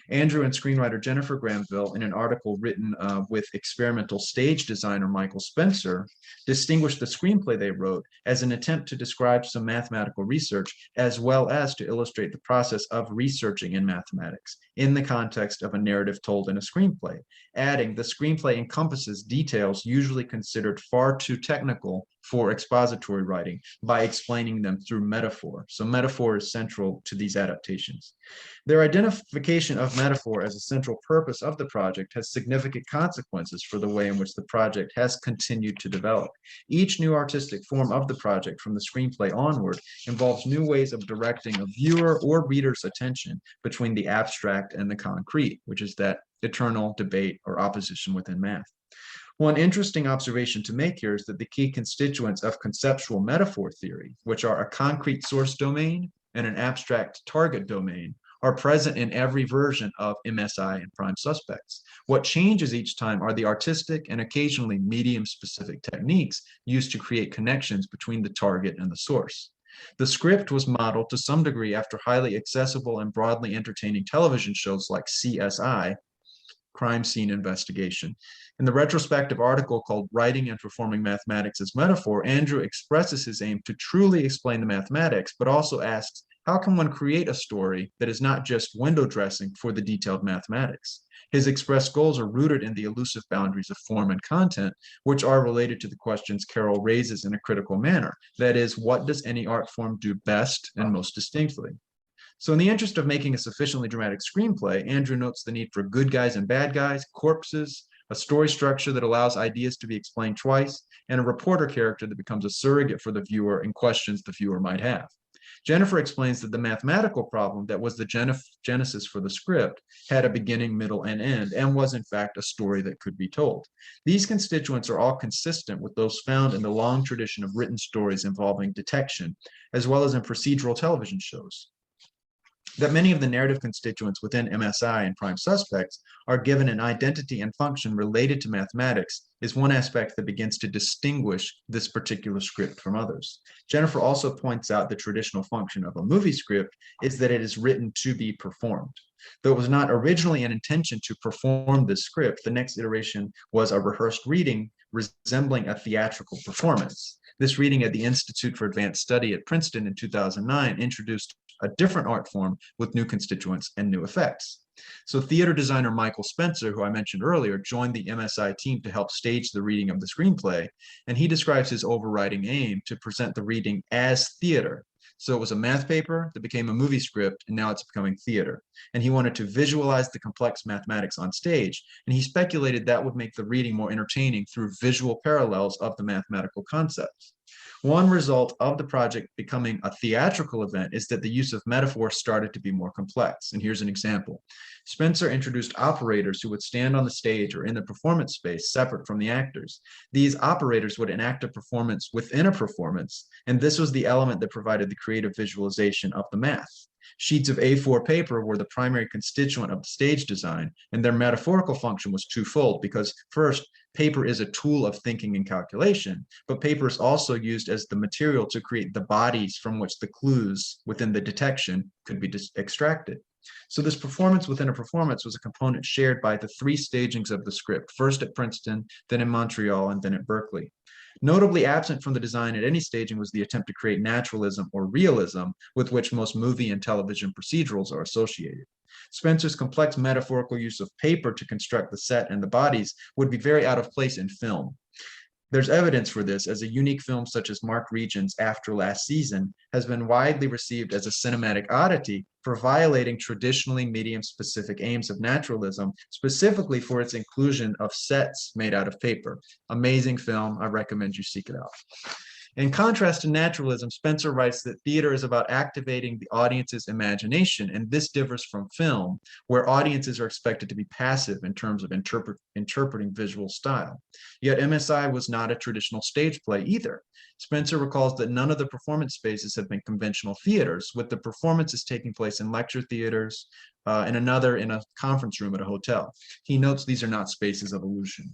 Andrew and screenwriter Jennifer Granville, in an article written with experimental stage designer Michael Spencer, distinguished the screenplay they wrote as an attempt to describe some mathematical research, as well as to illustrate the process of researching in mathematics in the context of a narrative told in a screenplay, adding the screenplay encompasses details usually considered far too technical for expository writing by explaining them through metaphor. So metaphor is central to these adaptations. Their identification of metaphor as a central purpose of the project has significant consequences for the way in which the project has continued to develop. Each new artistic form of the project from the screenplay onward involves new ways of directing a viewer or reader's attention between the abstract and the concrete, which is that eternal debate or opposition within math. One interesting observation to make here is that the key constituents of conceptual metaphor theory, which are a concrete source domain and an abstract target domain, are present in every version of MSI and prime suspects. What changes each time are the artistic and occasionally medium-specific techniques used to create connections between the target and the source. The script was modeled to some degree after highly accessible and broadly entertaining television shows like CSI, Crime Scene Investigation. In the retrospective article called Writing and Performing Mathematics as Metaphor, Andrew expresses his aim to truly explain the mathematics, but also asks, how can one create a story that is not just window dressing for the detailed mathematics? His expressed goals are rooted in the elusive boundaries of form and content, which are related to the questions Carroll raises in a critical manner. That is, what does any art form do best and most distinctly? So in the interest of making a sufficiently dramatic screenplay, Andrew notes the need for good guys and bad guys, corpses, a story structure that allows ideas to be explained twice, and a reporter character that becomes a surrogate for the viewer and questions the viewer might have. Jennifer explains that the mathematical problem that was the genesis for the script had a beginning, middle, and end, and was in fact a story that could be told. These constituents are all consistent with those found in the long tradition of written stories involving detection, as well as in procedural television shows. That many of the narrative constituents within MSI and prime suspects are given an identity and function related to mathematics is one aspect that begins to distinguish this particular script from others. Jennifer also points out the traditional function of a movie script is that it is written to be performed. Though it was not originally an intention to perform this script, the next iteration was a rehearsed reading resembling a theatrical performance. This reading at the Institute for Advanced Study at Princeton in 2009 introduced a different art form with new constituents and new effects. So theater designer Michael Spencer, who I mentioned earlier, joined the MSI team to help stage the reading of the screenplay, and he describes his overriding aim to present the reading as theater. So it was a math paper that became a movie script, and now it's becoming theater. And he wanted to visualize the complex mathematics on stage, and he speculated that would make the reading more entertaining through visual parallels of the mathematical concepts. One result of the project becoming a theatrical event is that the use of metaphor started to be more complex. And here's an example. Spencer introduced operators who would stand on the stage or in the performance space separate from the actors. These operators would enact a performance within a performance, and this was the element that provided the creative visualization of the math. Sheets of A4 paper were the primary constituent of the stage design, and their metaphorical function was twofold because first, Paper is a tool of thinking and calculation, but paper is also used as the material to create the bodies from which the clues within the detection could be extracted. So this performance within a performance was a component shared by the 3 stagings of the script, first at Princeton, then in Montreal, and then at Berkeley. Notably absent from the design at any staging was the attempt to create naturalism or realism with which most movie and television procedurals are associated. Spencer's complex metaphorical use of paper to construct the set and the bodies would be very out of place in film. There's evidence for this, as a unique film such as Mark Regan's After Last Season has been widely received as a cinematic oddity for violating traditionally medium-specific aims of naturalism, specifically for its inclusion of sets made out of paper. Amazing film. I recommend you seek it out. In contrast to naturalism, Spencer writes that theater is about activating the audience's imagination, and this differs from film, where audiences are expected to be passive in terms of interpreting visual style. Yet MSI was not a traditional stage play either. Spencer recalls that none of the performance spaces have been conventional theaters, with the performances taking place in lecture theaters and another in a conference room at a hotel. He notes these are not spaces of illusion.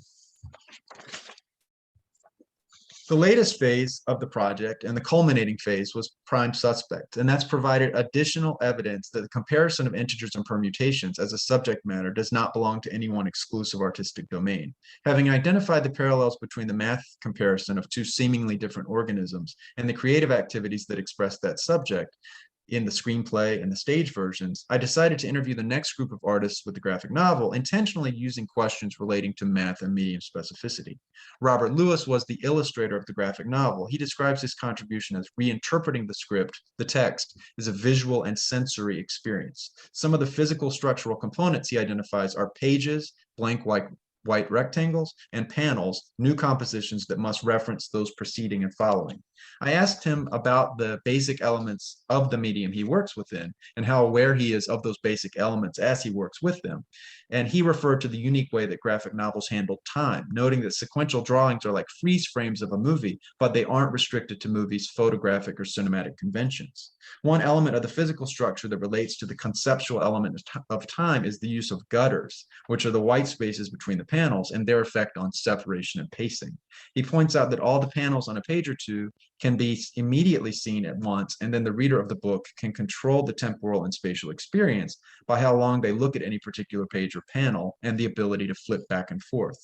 The latest phase of the project and the culminating phase was prime suspect, and that's provided additional evidence that the comparison of integers and permutations as a subject matter does not belong to any one exclusive artistic domain. Having identified the parallels between the math comparison of 2 seemingly different organisms and the creative activities that express that subject, in the screenplay and the stage versions, I decided to interview the next group of artists with the graphic novel, intentionally using questions relating to math and medium specificity. Robert Lewis was the illustrator of the graphic novel. He describes his contribution as reinterpreting the script, the text, as a visual and sensory experience. Some of the physical structural components he identifies are pages, blank white rectangles, and panels, new compositions that must reference those preceding and following. I asked him about the basic elements of the medium he works within and how aware he is of those basic elements as he works with them. And he referred to the unique way that graphic novels handle time, noting that sequential drawings are like freeze frames of a movie, but they aren't restricted to movies' photographic or cinematic conventions. One element of the physical structure that relates to the conceptual element of time is the use of gutters, which are the white spaces between the panels and their effect on separation and pacing. He points out that all the panels on a page or two can be immediately seen at once, and then the reader of the book can control the temporal and spatial experience by how long they look at any particular page or panel and the ability to flip back and forth.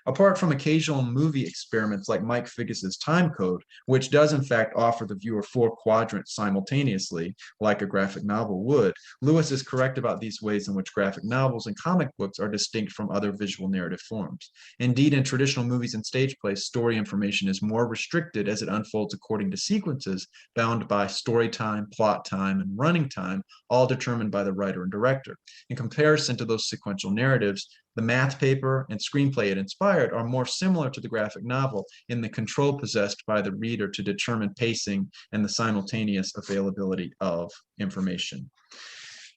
Apart from occasional movie experiments like Mike Figgis's Time Code, which does in fact offer the viewer 4 quadrants simultaneously, like a graphic novel would, Lewis is correct about these ways in which graphic novels and comic books are distinct from other visual narrative forms. Indeed, in traditional movies and stage plays, story information is more restricted as it unfolds according to sequences bound by story time, plot time, and running time, all determined by the writer and director. In comparison to those sequential narratives, the math paper and screenplay it inspired are more similar to the graphic novel in the control possessed by the reader to determine pacing and the simultaneous availability of information.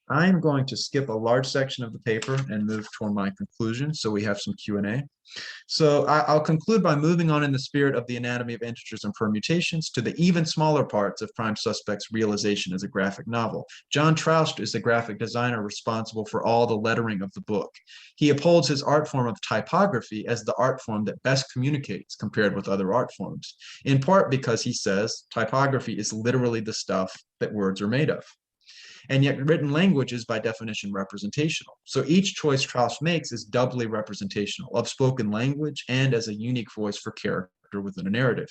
I'm going to skip a large section of the paper and move toward my conclusion, so we have some Q&A. So I'll conclude by moving on in the spirit of the anatomy of integers and permutations to the even smaller parts of Prime Suspect's realization as a graphic novel. John Troust is the graphic designer responsible for all the lettering of the book. He upholds his art form of typography as the art form that best communicates compared with other art forms, in part because he says typography is literally the stuff that words are made of. And yet written language is by definition representational. So each choice Troust makes is doubly representational of spoken language and as a unique voice for character within a narrative.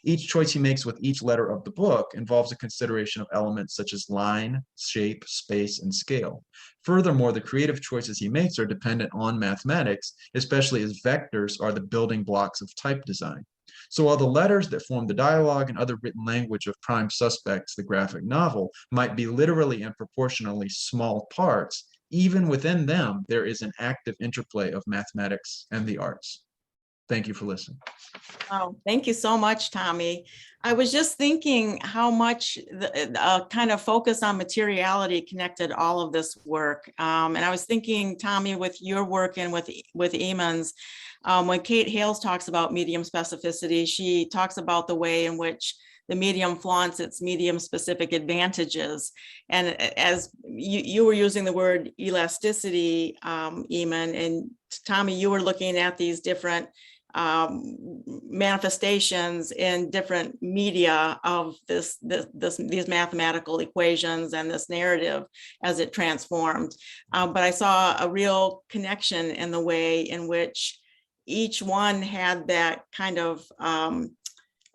Each choice he makes with each letter of the book involves a consideration of elements such as line, shape, space, and scale. Furthermore, the creative choices he makes are dependent on mathematics, especially as vectors are the building blocks of type design. So while the letters that form the dialogue and other written language of Prime Suspects, the graphic novel, might be literally and proportionally small parts, even within them, there is an active interplay of mathematics and the arts. Thank you for listening. Oh, thank you so much, Tommy. I was just thinking how much the kind of focus on materiality connected all of this work. And I was thinking, Tommy, with your work and with Eamon's, when Kate Hales talks about medium specificity, she talks about the way in which the medium flaunts its medium specific advantages. And as you were using the word elasticity, Eamon, and Tommy, you were looking at these different manifestations in different media of these mathematical equations and this narrative as it transformed. But I saw a real connection in the way in which each one had that kind of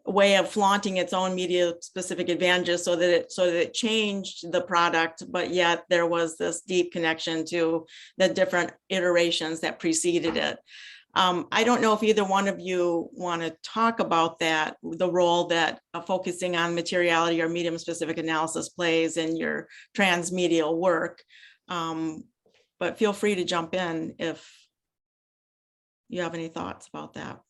way of flaunting its own media specific advantages so that it changed the product, but yet there was this deep connection to the different iterations that preceded it. I don't know if either one of you want to talk about that, the role that focusing on materiality or medium specific analysis plays in your transmedial work. But feel free to jump in if you have any thoughts about that.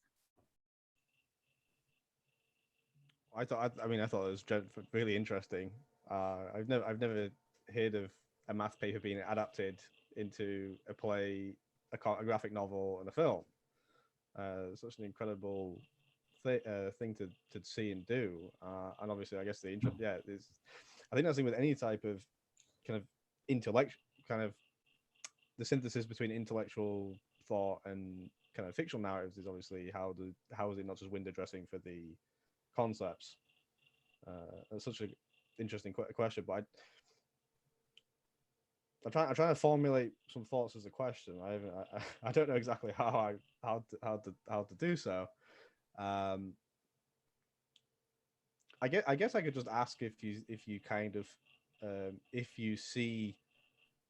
I thought it was really interesting. I've never heard of a math paper being adapted into a play, a graphic novel, and a film. Such an incredible thing to see and do. And obviously, I guess the interest, I think that's the thing with any type of kind of the synthesis between intellectual thought and kind of fictional narratives is obviously how is it not just window dressing for the concepts? That's such an interesting question, but I'm trying to formulate some thoughts as a question. I don't know exactly how to do so. I guess I could just ask if you see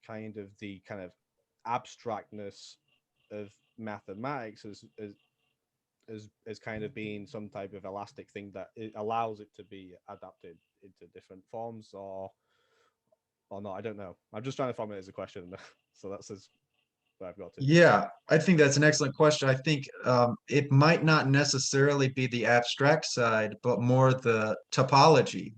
kind of the kind of abstractness of mathematics as kind of being some type of elastic thing that it allows it to be adapted into different forms or not. I don't know. I'm just trying to formulate it as a question. So that's what I've got to. Yeah, I think that's an excellent question. I think it might not necessarily be the abstract side, but more the topology,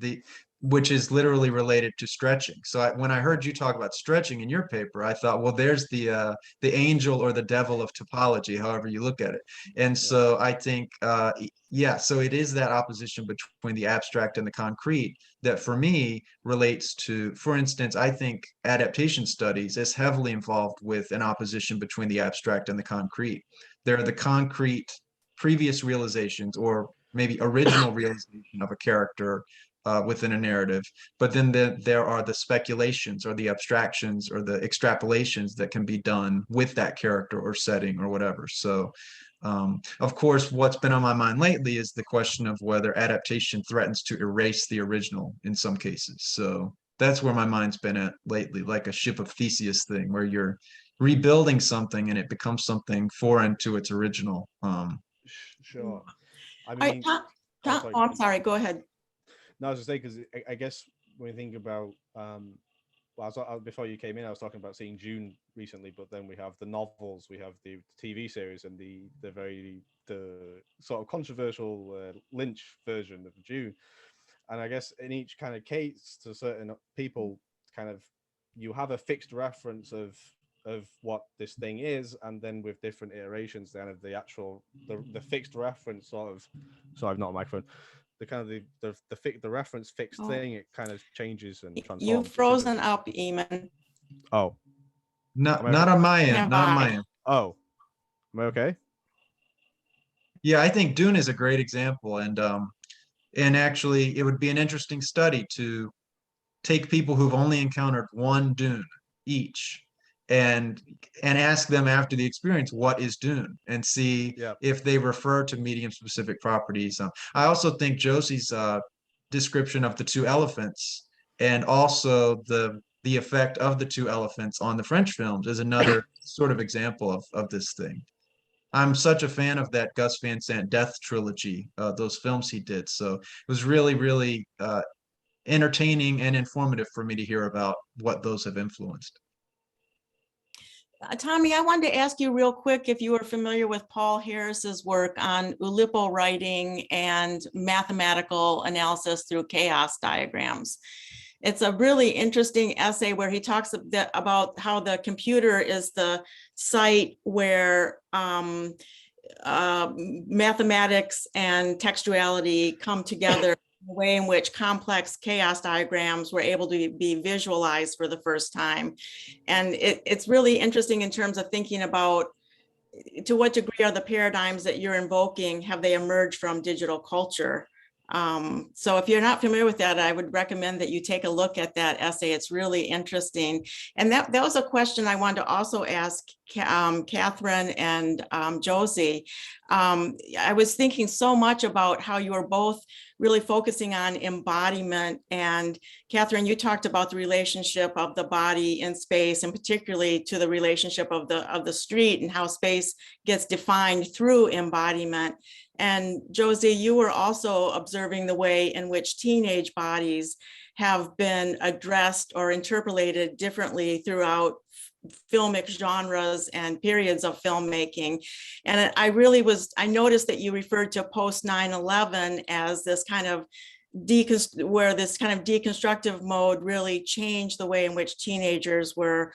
which is literally related to stretching. So when I heard you talk about stretching in your paper, I thought, well, there's the angel or the devil of topology, however you look at it. And so I think, so it is that opposition between the abstract and the concrete that for me relates to, for instance, I think adaptation studies is heavily involved with an opposition between the abstract and the concrete. There are the concrete previous realizations or maybe original realization of a character within a narrative, but then there are the speculations or the abstractions or the extrapolations that can be done with that character or setting or whatever. So of course, what's been on my mind lately is the question of whether adaptation threatens to erase the original in some cases. So that's where my mind's been at lately, like a ship of Theseus thing, where you're rebuilding something and it becomes something foreign to its original. Sure. I mean, I'm sorry, go ahead. No, I was just saying, because I guess when you think about, before you came in, I was talking about seeing June recently, but then we have the novels, we have the TV series, and the sort of controversial Lynch version of June. And I guess in each kind of case, to certain people, kind of you have a fixed reference of what this thing is, and then with different iterations, kind of the fixed reference sort of. Sorry, I'm not a microphone. The kind of the reference fixed thing, it kind of changes and transforms. You've frozen up, Eamon. Oh, not on my end. Not on my end. Oh, am I okay? Yeah, I think Dune is a great example, and actually, it would be an interesting study to take people who've only encountered one Dune each, and ask them after the experience, what is Dune, and see if they refer to medium specific properties. I also think Josie's description of the two elephants and also the effect of the two elephants on the French films is another sort of example of this thing. I'm such a fan of that Gus Van Sant Death trilogy, those films he did. So it was really, really entertaining and informative for me to hear about what those have influenced. Tommy, I wanted to ask you real quick if you were familiar with Paul Harris's work on Oulipo writing and mathematical analysis through chaos diagrams. It's a really interesting essay where he talks about how the computer is the site where mathematics and textuality come together, the way in which complex chaos diagrams were able to be visualized for the first time. And it's really interesting in terms of thinking about to what degree are the paradigms that you're invoking, have they emerged from digital culture? So if you're not familiar with that, I would recommend that you take a look at that essay. It's really interesting. And that was a question I wanted to also ask Catherine and Josie. I was thinking so much about how you are both really focusing on embodiment. And Catherine, you talked about the relationship of the body in space, and particularly to the relationship of the street and how space gets defined through embodiment. And Josie, you were also observing the way in which teenage bodies have been addressed or interpolated differently throughout filmic genres and periods of filmmaking. And I noticed that you referred to post 9/11 as this kind of where this kind of deconstructive mode really changed the way in which teenagers were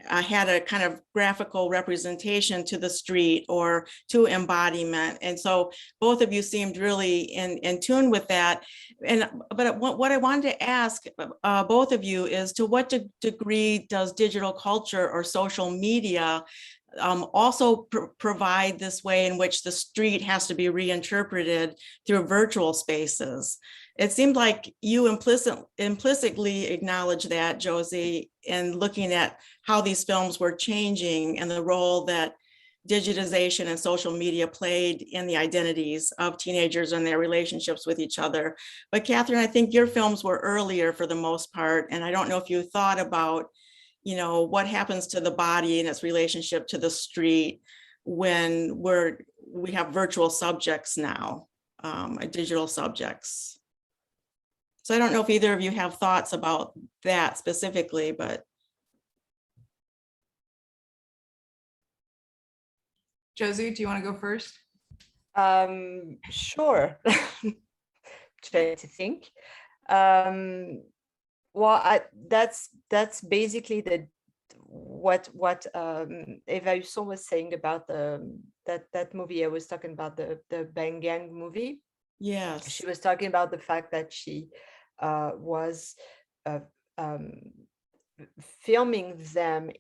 had a kind of graphical representation to the street or to embodiment. And so both of you seemed really in tune with that. But what I wanted to ask both of you is, to what degree does digital culture or social media also provide this way in which the street has to be reinterpreted through virtual spaces? It seemed like you implicitly acknowledged that, Josie, in looking at how these films were changing and the role that digitization and social media played in the identities of teenagers and their relationships with each other. But Catherine, I think your films were earlier for the most part, and I don't know if you thought about, what happens to the body and its relationship to the street when we have virtual subjects now, digital subjects. So I don't know if either of you have thoughts about that specifically, but. Josie, do you want to go first? Sure. Try to think. Well, that's basically what Eva Husson was saying about that movie. I was talking about the Bang Gang movie. Yes. She was talking about the fact that she was filming them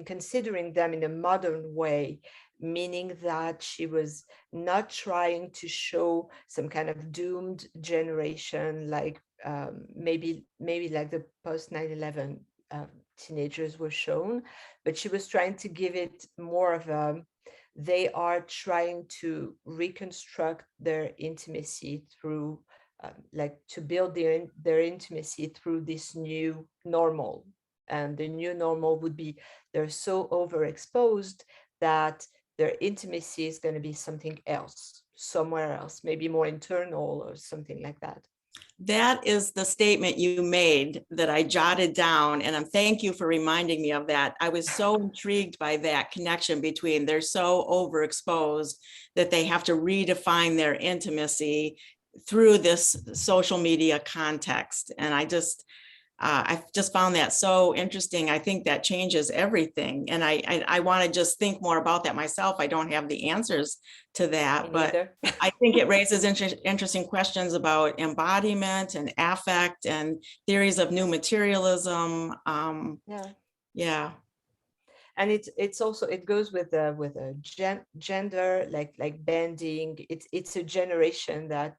considering them in a modern way, meaning that she was not trying to show some kind of doomed generation, like maybe like the post 9/11 teenagers were shown, but she was trying to give it more of they are trying to reconstruct their intimacy through to build their intimacy through this new normal. And the new normal would be they're so overexposed that their intimacy is going to be something else, somewhere else, maybe more internal or something like that. That is the statement you made that I jotted down, and thank you for reminding me of that. I was so intrigued by that connection between they're so overexposed that they have to redefine their intimacy through this social media context. And I just found that so interesting. I think that changes everything. And I want to just think more about that myself. I don't have the answers to that, but I think it raises interesting questions about embodiment and affect and theories of new materialism. Yeah. And it's also, it goes with a gender, like bending. It's a generation that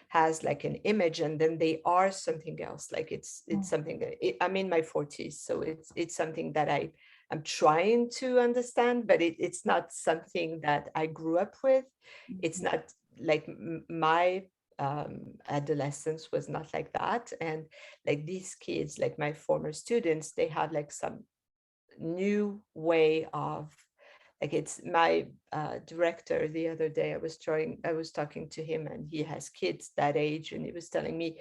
has like an image, and then they are something else. Like it's something that I'm in my 40s, so it's something that I'm trying to understand, but it's not something that I grew up with. It's not like my adolescence was not like that. And like these kids, like my former students, they have like some new way of, like, it's my director the other day, I was talking to him, and he has kids that age, and he was telling me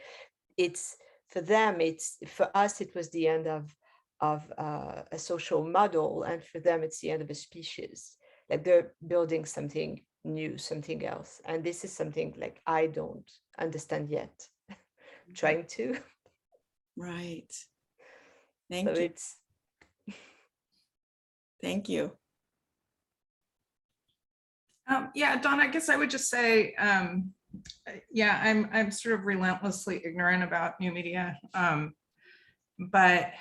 it's for them, for us it was the end of a social model, and for them it's the end of a species. Like they're building something new, something else, and this is something like I don't understand yet. Trying to. Right. Thank you. Thank you. Yeah, Dawn, I guess I would just say, yeah, I'm sort of relentlessly ignorant about new media, but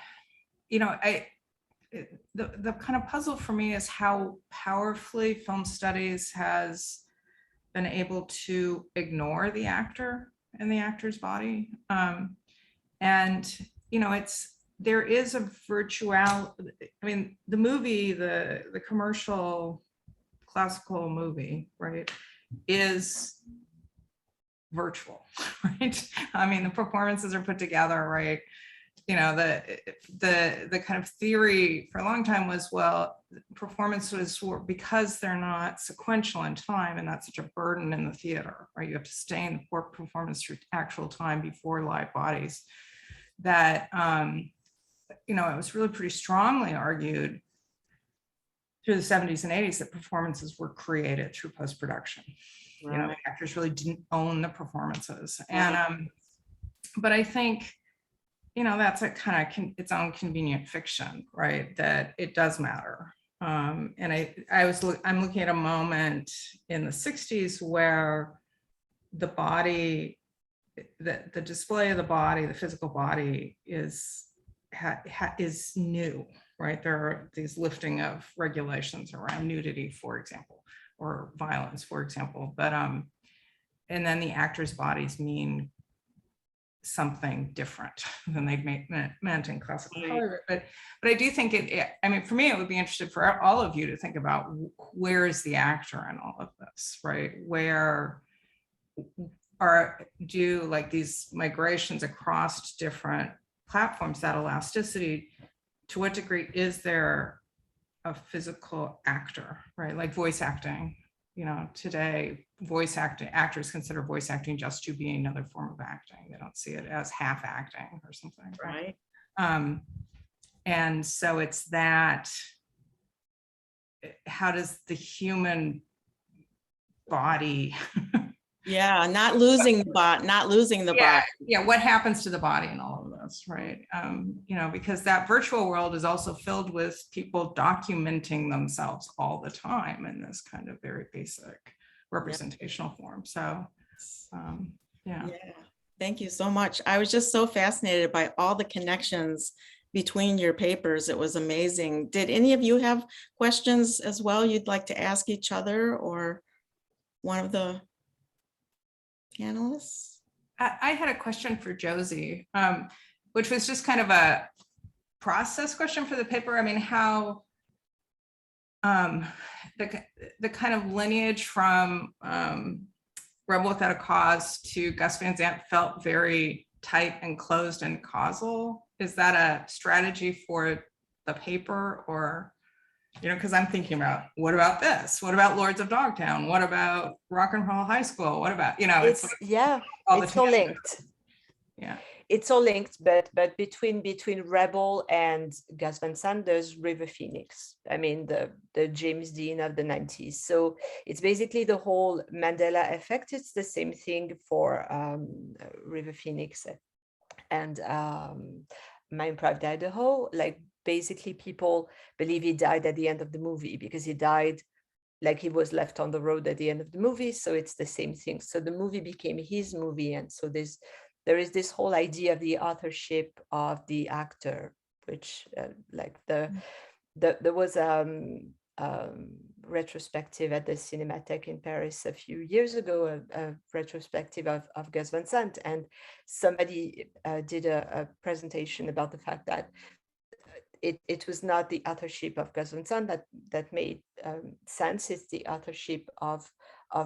the kind of puzzle for me is how powerfully film studies has been able to ignore the actor and the actor's body. And, you know, there is a virtual, I mean, the movie, the commercial classical movie, right, is virtual, right? I mean, the performances are put together, right? You know, the kind of theory for a long time was, well, performances were, because they're not sequential in time, and that's such a burden in the theater, right? You have to stay in the performance through actual time before live bodies, that, you know, it was really pretty strongly argued through the 70s and 80s that performances were created through post-production. Right. You know, the actors really didn't own the performances. And, but I think, you know, that's a kind of its own convenient fiction, right? That it does matter. And I'm looking at a moment in the 60s where the body, the display of the body, the physical body is new, right? There are these lifting of regulations around nudity, for example, or violence, for example. But and then the actors' bodies mean something different than they've meant in classical Hollywood. But I do think I mean, for me, it would be interesting for all of you to think about, where is the actor in all of this, right? Where do like these migrations across different platforms, that elasticity, to what degree is there a physical actor, right? Like voice acting, you know, today, actors consider voice acting just to be another form of acting. They don't see it as half acting or something. Right. And so it's that, how does the human body Yeah, not losing the body. Yeah, what happens to the body in all of this, right? You know, because that virtual world is also filled with people documenting themselves all the time in this kind of very basic representational form. So, yeah. Thank you so much. I was just so fascinated by all the connections between your papers. It was amazing. Did any of you have questions as well you'd like to ask each other or one of the panelists? I had a question for Josie, which was just kind of a process question for the paper. I mean, how the kind of lineage from Rebel Without a Cause to Gus Van Sant felt very tight and closed and causal. Is that a strategy for the paper, or, you know, because I'm thinking about, what about this? What about Lords of Dogtown? What about Rock and Roll High School? What about, you know, it's all linked. Yeah. It's all linked, but between Rebel and Gus Van Sant, there's River Phoenix. I mean, the James Dean of the 90s. So it's basically the whole Mandela effect. It's the same thing for River Phoenix and Minecraft Idaho. Like, basically people believe he died at the end of the movie because he died like he was left on the road at the end of the movie. So it's the same thing. So the movie became his movie. And so there is this whole idea of the authorship of the actor, which there was retrospective at the Cinematheque in Paris a few years ago, a retrospective of Gus Van Sant, and somebody did a presentation about the fact that it was not the authorship of Gus Van Sant that made sense. It's the authorship of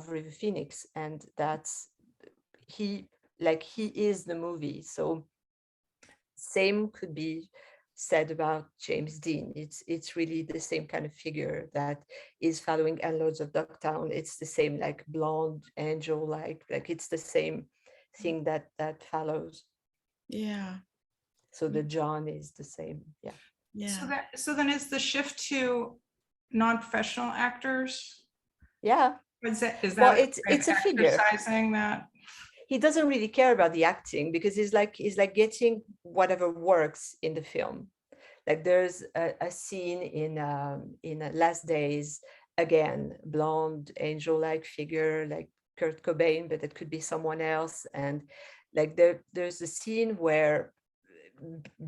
River Phoenix, and that's he is the movie. So same could be said about James Dean. It's really the same kind of figure that is following and Lords of Dogtown. It's the same, like blonde angel, like it's the same thing that follows. Yeah. So the John is the same. Yeah. Yeah. So then is the shift to non-professional actors? Yeah. Is that well, it's a figure exercising that? He doesn't really care about the acting because he's like getting whatever works in the film. Like there's a scene in Last Days, again, blonde angel-like figure like Kurt Cobain, but it could be someone else. And like there's a scene where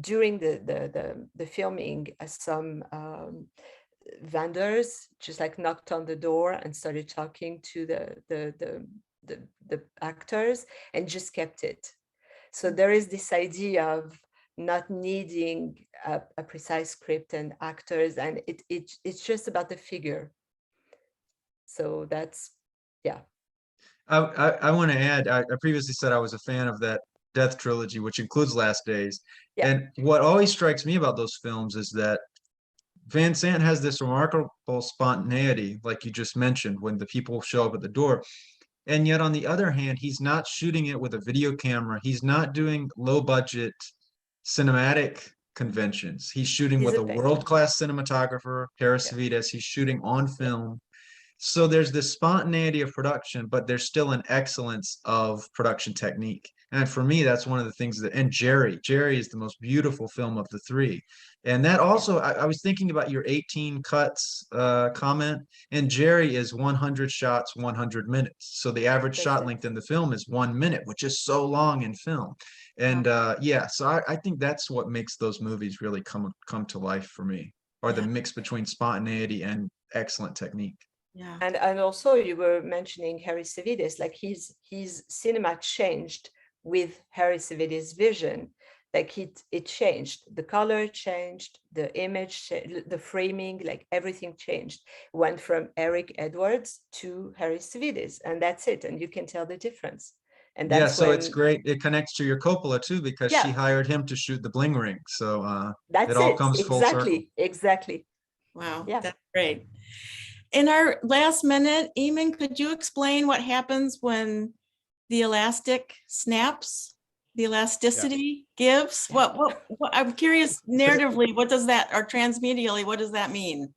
during the filming, some vendors just like knocked on the door and started talking to the actors and just kept it. So there is this idea of not needing a precise script and actors, and it's just about the figure. So that's, yeah. I want to add, I previously said I was a fan of that Death trilogy, which includes Last Days. Yeah. And what always strikes me about those films is that Van Sant has this remarkable spontaneity, like you just mentioned, when the people show up at the door. And yet, on the other hand, he's not shooting it with a video camera. He's not doing low budget cinematic conventions. He's shooting He's with a a painter. world-class cinematographer, Harris Yeah. Savides. He's shooting on film. So there's this spontaneity of production, but there's still an excellence of production technique. And for me, that's one of the things that, and Jerry is the most beautiful film of the three. And that also, I was thinking about your 18 cuts comment, and Jerry is 100 shots, 100 minutes. So the average That's shot it. length in the film is 1 minute, which is so long in film. And yeah, so I think that's what makes those movies really come to life for me, or the Yeah. mix between spontaneity and excellent technique. Yeah. And also you were mentioning Harris Savides, like his cinema changed with Harris Savides' vision. Like it changed, the color changed, the image, the framing, like everything changed. Went from Eric Edwards to Harris Savides, and that's it. And you can tell the difference. And Yeah, that's so when, it's great. It connects to your Coppola too, because she Yeah. hired him to shoot the Bling Ring. So that's it all it. comes full circle. Exactly. Wow, Yeah. that's great. In our last minute, Eamon, could you explain what happens when the elastic snaps, the elasticity gives? What I'm curious narratively, what does that, or transmedially, what does that mean?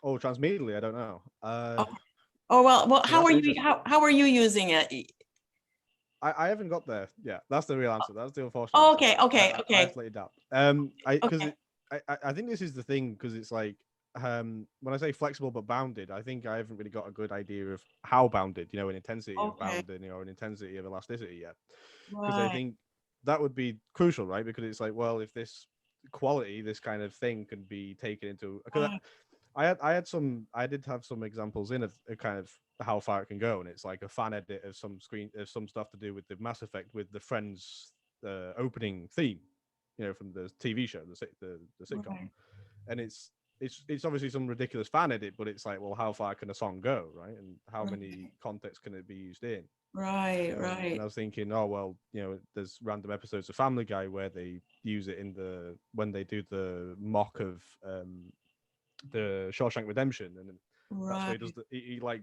Oh, transmedially, I don't know. Oh, well, how that's are you, interesting. how are you using it? I haven't got there. Yeah, that's the real answer. That's the unfortunate. Oh, answer. okay. I have to let it down. Because Okay. I think this is the thing, because it's like, when I say flexible but bounded, I think I haven't really got a good idea of how bounded, an intensity of Okay. bounding, an intensity of elasticity yet. Because I Right. think that would be crucial, right? Because it's like, well, if this quality, this kind of thing can be taken into, because I did have some examples in of kind of how far it can go, and it's like a fan edit of some stuff to do with the Mass Effect with the Friends opening theme, from the TV show, the sitcom, Right. and it's obviously some ridiculous fan edit, but it's like, well, how far can a song go, right? And how many contexts can it be used in? Right. And I was thinking, oh well, there's random episodes of Family Guy where they use it when they do the mock of the Shawshank Redemption, and that's where he does he like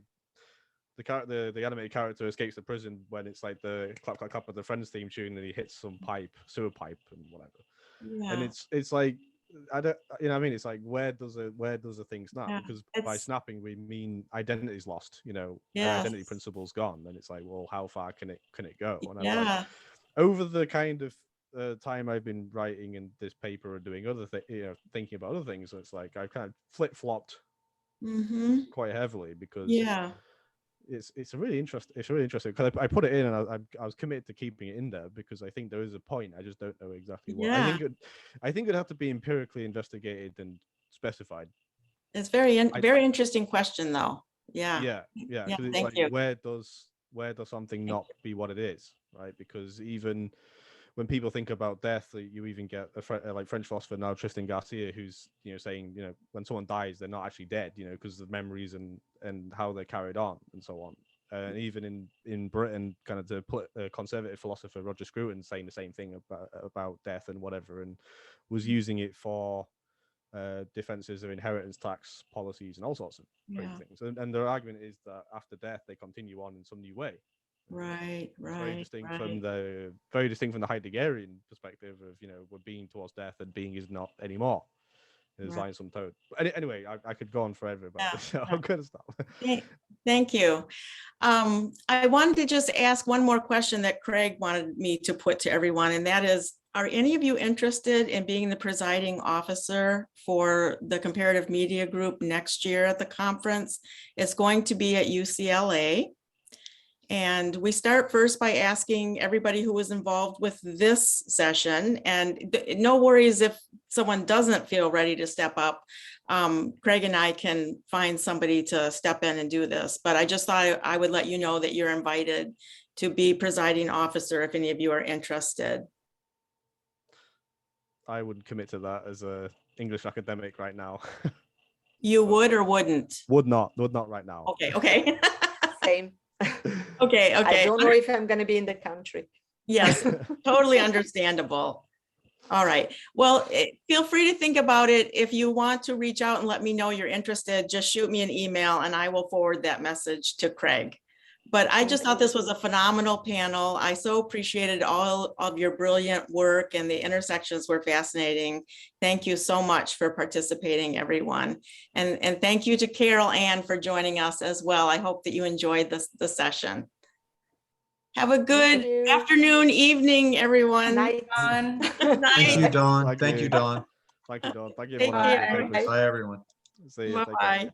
the animated character escapes the prison when it's like the clap clap clap of the Friends theme tune, and he hits some sewer pipe and whatever. Yeah. And it's like, I don't, I mean, it's like, where does a thing snap? Yeah, Because by snapping we mean identity's lost, Yes. identity principle's gone, and it's like, well, how far can it go? And I'm Yeah. like, over the kind of time I've been writing in this paper or doing other things, thinking about other things, it's like I've kind of flip-flopped quite heavily, because Yeah. it's really interesting because I put it in, and I was committed to keeping it in there because I think there is a point. I just don't know exactly what. Yeah. I think it'd have to be empirically investigated and specified. It's very interesting question though. Yeah. Yeah, because it's thank like, you. where does something not be what it is, right? Because even when people think about death, you even get like French philosopher now Tristan Garcia, who's saying, when someone dies, they're not actually dead, because of the memories and how they're carried on and so on. And even in Britain, kind of the conservative philosopher Roger Scruton saying the same thing about death and whatever, and was using it for defenses of inheritance tax policies and all sorts of crazy things. And their argument is that after death, they continue on in some new way. Right. Very distinct from the Heideggerian perspective of we're being towards death, and being is not anymore. Is lying some toad. But anyway, I could go on forever about this. So I'm gonna stop. Thank you. I wanted to just ask one more question that Craig wanted me to put to everyone, and that is, are any of you interested in being the presiding officer for the Comparative Media Group next year at the conference? It's going to be at UCLA. And we start first by asking everybody who was involved with this session, and no worries if someone doesn't feel ready to step up. Craig and I can find somebody to step in and do this, but I just thought I would let you know that you're invited to be presiding officer if any of you are interested. I would commit to that as a English academic right now. You would or wouldn't? Would not right now. Okay. Same. Okay. I don't know if I'm going to be in the country. Yes, totally understandable. All right. Well, feel free to think about it. If you want to reach out and let me know you're interested, just shoot me an email and I will forward that message to Craig. But I just thought this was a phenomenal panel. I so appreciated all of your brilliant work, and the intersections were fascinating. Thank you so much for participating, everyone. And thank you to Carol Ann for joining us as well. I hope that you enjoyed the session. Have a good afternoon, evening, everyone. Night. Thank you, Dawn. Thank you, Dawn. Thank you, Dawn. Thank you, Take everyone. care. Bye, everyone. See you. Take care. Bye-bye.